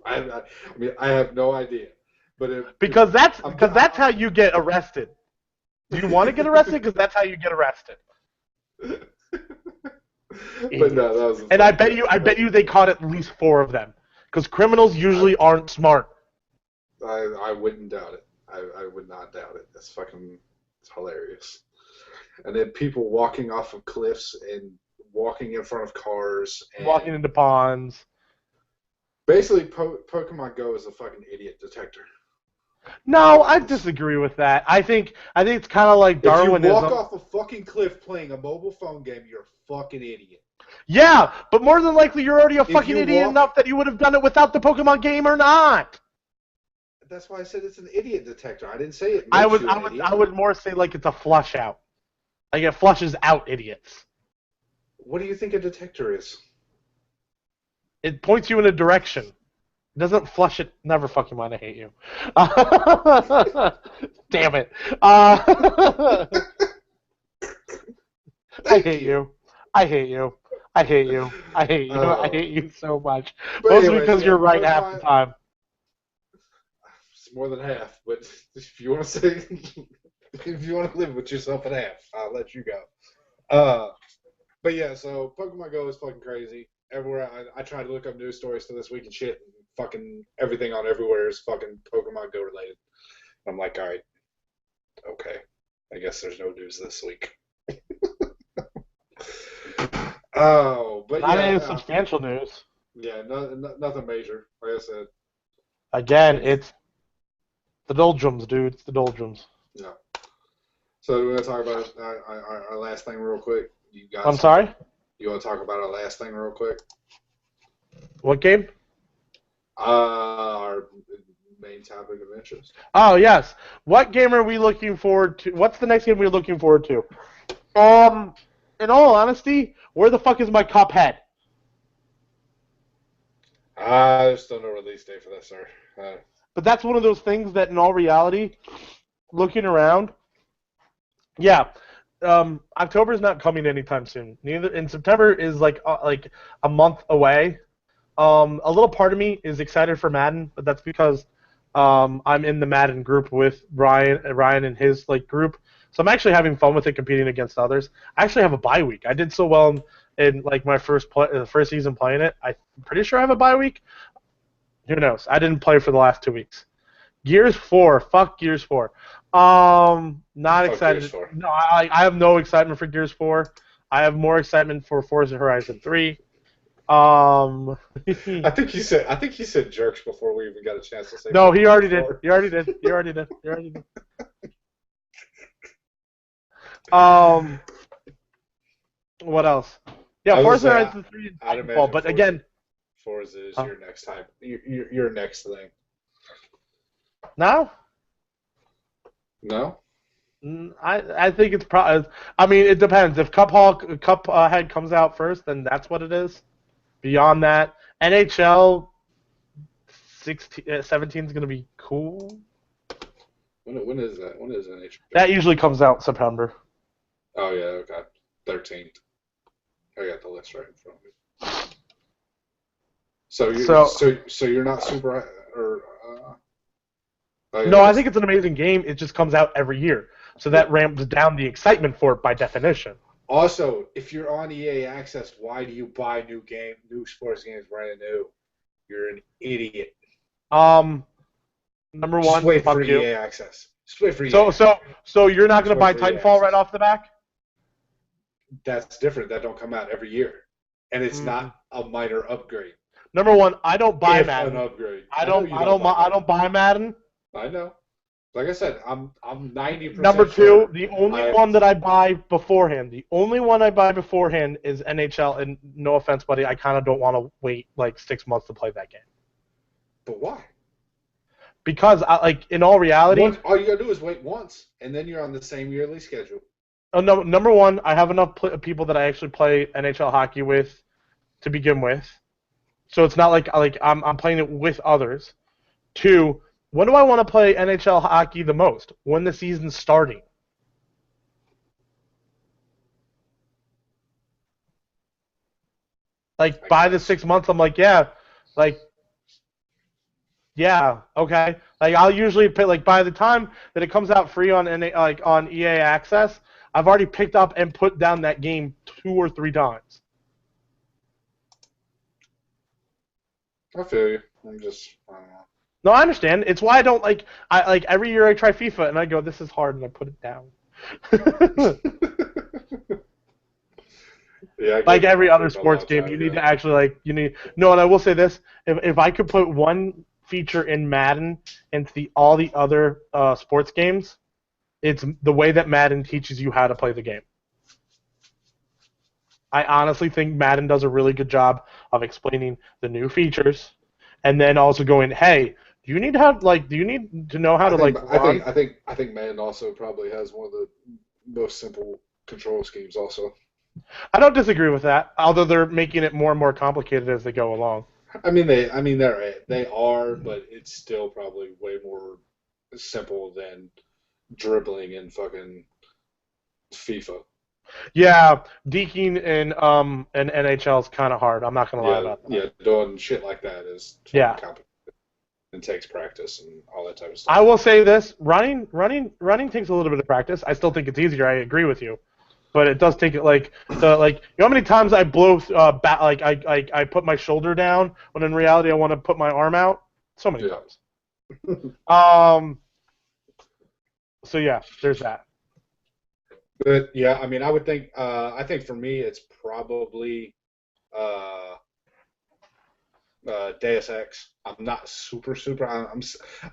I mean, I have no idea, but because that's how you get arrested. Do you want to get arrested? Because that's how you get arrested. But no, that was. And I bet you they caught at least 4 of them, because criminals usually aren't smart. I wouldn't doubt it. I would not doubt it. It's hilarious. And then people walking off of cliffs and walking in front of cars and walking into ponds. Basically, Pokemon Go is a fucking idiot detector. No, I disagree with that. I think it's kind of like Darwinism. If you walk off a fucking cliff playing a mobile phone game, you're a fucking idiot. Yeah, but more than likely you're already a fucking idiot enough that you would have done it without the Pokemon game or not. That's why I said it's an idiot detector. I didn't say it. I would more say like it's a flush out. Like it flushes out idiots. What do you think a detector is? It points you in a direction. It doesn't flush it. Never fucking mind. I hate you. Damn it. I hate you. I hate you. I hate you. I hate you. I hate you so much. Mostly because you're right half the time. It's more than half, but if you want to say, if you want to live with yourself at half, I'll let you go. But yeah, so Pokemon Go is fucking crazy. Everywhere I tried to look up news stories for this week and shit, and fucking everything on everywhere is fucking Pokemon Go related. I'm like, all right, okay, I guess there's no news this week. Oh, but not any substantial news. Yeah, nothing major. Like I said. Again, it's The doldrums, dude. It's the doldrums. Yeah. So we're gonna talk about our last thing real quick. You got I'm something? sorry? You want to talk about our last thing real quick? What game? Our main topic of interest. Oh, yes. What game are we looking forward to? What's the next game we're looking forward to? In all honesty, where the fuck is my Cuphead? There's still no release date for that, sir. But that's one of those things that, in all reality, looking around, yeah, October's not coming anytime soon. Neither, and September is like a month away. A little part of me is excited for Madden, but that's because I'm in the Madden group with Ryan and his like group. So I'm actually having fun with it, competing against others. I actually have a bye week. I did so well in like my first season playing it. I'm pretty sure I have a bye week. Who knows? I didn't play for the last 2 weeks. Gears 4. Fuck Gears 4. Not Fuck excited. Gears 4. No, I have no excitement for Gears 4. I have more excitement for Forza Horizon 3. I think you said jerks before we even got a chance to say. No, he already did. before. He already did. He already did. He already did. What else? Yeah, Forza Horizon 3 is I'd Titanfall, but again, Forza is your next type. Your next thing. now No. I think it's probably. I mean, it depends. If Cuphead comes out first, then that's what it is. Beyond that, NHL 17 is gonna be cool. When is that? When is NHL? That usually comes out September. Oh yeah, okay. 13th. I got the list right in front of me. So you're not super or. No, I think it's an amazing game. It just comes out every year, so that ramps down the excitement for it by definition. Also, if you're on EA Access, why do you buy new sports games brand new? You're an idiot. Number one, just wait fuck for you. EA Access. Just wait for EA. So you're not going to buy Just wait for EA Titanfall right Access. off the back? That's different. That don't come out every year, and it's not a minor upgrade. Number one, I don't buy If Madden. an upgrade. I don't buy Madden. I know. Like I said, I'm 90%. Number two, sure the only one that I buy beforehand, is NHL. And no offense, buddy, I kind of don't want to wait like 6 months to play that game. But why? Because in all reality, all you gotta do is wait once, and then you're on the same yearly schedule. Oh, no, number one, I have enough people that I actually play NHL hockey with to begin with, so it's not like I'm playing it with others. Two, when do I want to play NHL hockey the most? When the season's starting. Like by the 6 months, I'm like, yeah, okay. Like I'll usually pick like by the time that it comes out free on on EA Access, I've already picked up and put down that game 2 or 3 times. I feel you. I don't know. No, I understand. It's why I don't every year I try FIFA and I go, this is hard, and I put it down. Yeah, like every other sports game, you need to actually No, and I will say this: if I could put one feature in Madden into all the other sports games, it's the way that Madden teaches you how to play the game. I honestly think Madden does a really good job of explaining the new features, and then also going, hey. Do you need to know how to run? I think Madden also probably has one of the most simple control schemes also. I don't disagree with that, although they're making it more and more complicated as they go along. They are, but it's still probably way more simple than dribbling in fucking FIFA. Yeah, deking in NHL is kind of hard. I'm not gonna lie about that. Yeah, doing shit like that is complicated. And takes practice and all that type of stuff. I will say this: running takes a little bit of practice. I still think it's easier. I agree with you, but it does take you know how many times I blow I put my shoulder down when in reality I want to put my arm out. So many times. So yeah, there's that. But yeah, I would think. I think for me, it's probably. Deus Ex. I'm not super. I'm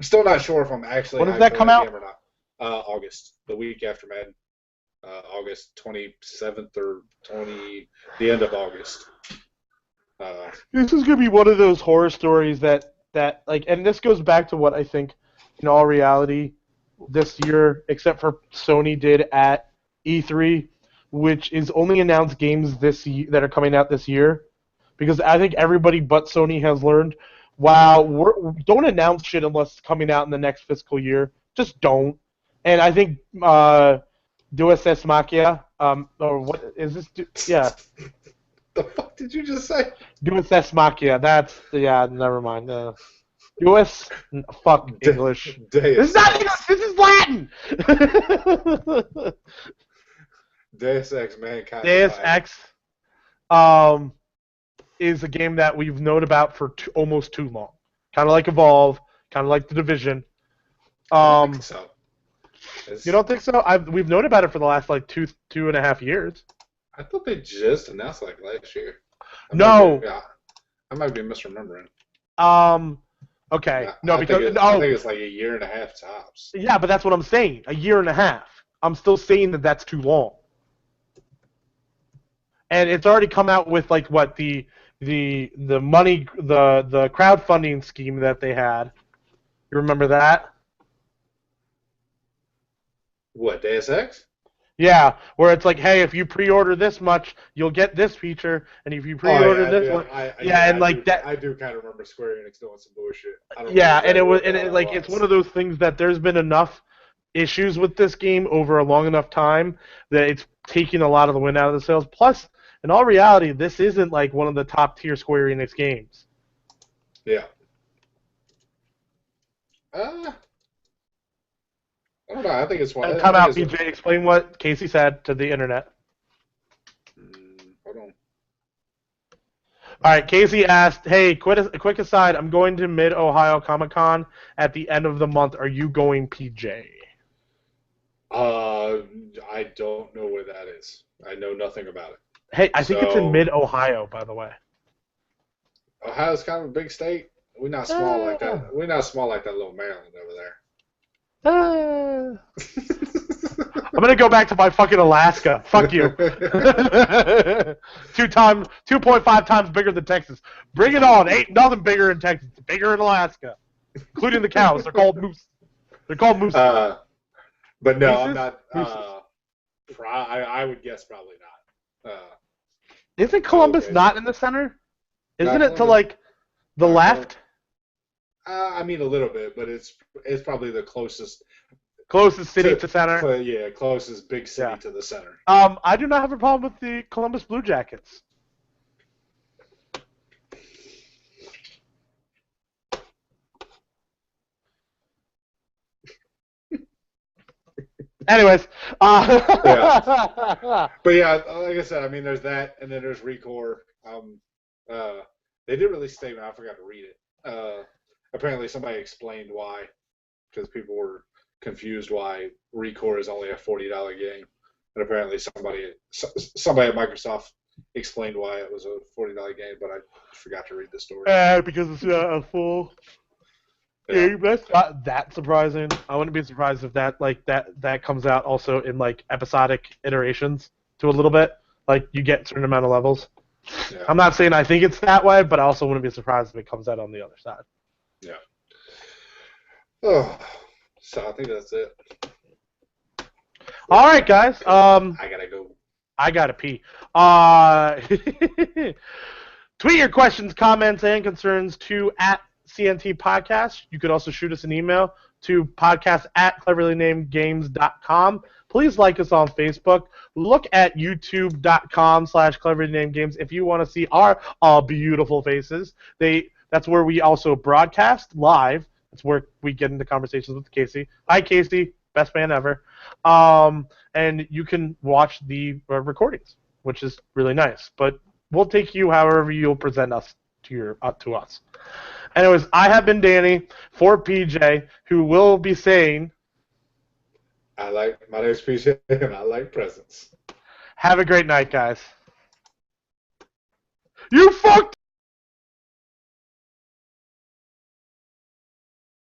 still not sure if I'm actually When does hyped that for come that out? game or not. August, the week after Madden. August 27th or the end of August. This is gonna be one of those horror stories that like, and this goes back to what I think, in all reality, this year, except for Sony did at E3, which is only announced games this that are coming out this year, because I think everybody but Sony has learned, wow, don't announce shit unless it's coming out in the next fiscal year. Just don't. And I think Deus Ex Machina, or what is this? Yeah. The fuck did you just say? Deus Ex Machina. Yeah. Never mind. Deus. Fuck English. This is not English. This is Latin. Deus Ex Mankind. Deus Ex, is a game that we've known about for almost too long. Kind of like Evolve. Kind of like The Division. I don't think so. You don't think so? We've known about it for the last like two and a half years. I thought they just announced like last year. I might be misremembering. Okay. I No, because I think it's like a year and a half tops. Yeah, but that's what I'm saying. A year and a half. I'm still saying that that's too long. And it's already come out with like what the money, the crowdfunding scheme that they had. You remember that? What, Deus Ex? Yeah, where it's like, hey, if you pre-order this much, you'll get this feature, and if you pre-order this one, I do kind of remember Square Enix doing some bullshit. It's one of those things that there's been enough issues with this game over a long enough time that it's taking a lot of the wind out of the sails. Plus, in all reality, this isn't like one of the top tier Square Enix games. Yeah. I don't know. I think it's one. Come out, BJ. Explain what Casey said to the internet. Hold on. All right, Casey asked, hey, quick aside, I'm going to Mid-Ohio Comic-Con at the end of the month. Are you going, PJ? I don't know where that is. I know nothing about it. Hey, I think it's in Mid-Ohio, by the way. Ohio's kind of a big state. We're not small like that. We're not small like that little Maryland over there. I'm gonna go back to my fucking Alaska. Fuck you. 2.5 times bigger than Texas. Bring it on. Ain't nothing bigger in Texas. It's bigger in Alaska, including the cows. They're called moose. They're called moose. But no, Mooses? I'm not. I would guess probably not. Isn't Columbus not in the center? Isn't it to Columbus, like the left? I mean a little bit, but it's probably the closest city to center. Closest big city to the center. I do not have a problem with the Columbus Blue Jackets. Anyways, yeah. But yeah, like I said, I mean, there's that, and then there's Recore. They did release a statement. I forgot to read it. Apparently, somebody explained why, because people were confused why Recore is only a $40 game, and apparently somebody at Microsoft explained why it was a $40 game, but I forgot to read the story. Because it's a full. Yeah, that's not that surprising. I wouldn't be surprised if that comes out also in like episodic iterations to a little bit. Like you get a certain amount of levels. Yeah. I'm not saying I think it's that way, but I also wouldn't be surprised if it comes out on the other side. Yeah. Oh, so I think that's it. All right, guys. I gotta go. I gotta pee. Tweet your questions, comments, and concerns to @CNT Podcast. You could also shoot us an email to podcast@cleverlynamedgames.com. Please like us on Facebook. Look at youtube.com/cleverlynamedgames if you want to see our beautiful faces. That's where we also broadcast live. That's where we get into conversations with Casey. Hi, Casey. Best man ever. And you can watch the recordings, which is really nice. But we'll take you however you'll present us to us. Anyways, I have been Danny for PJ, who will be saying, my name's PJ, and I like presents. Have a great night, guys. You fucked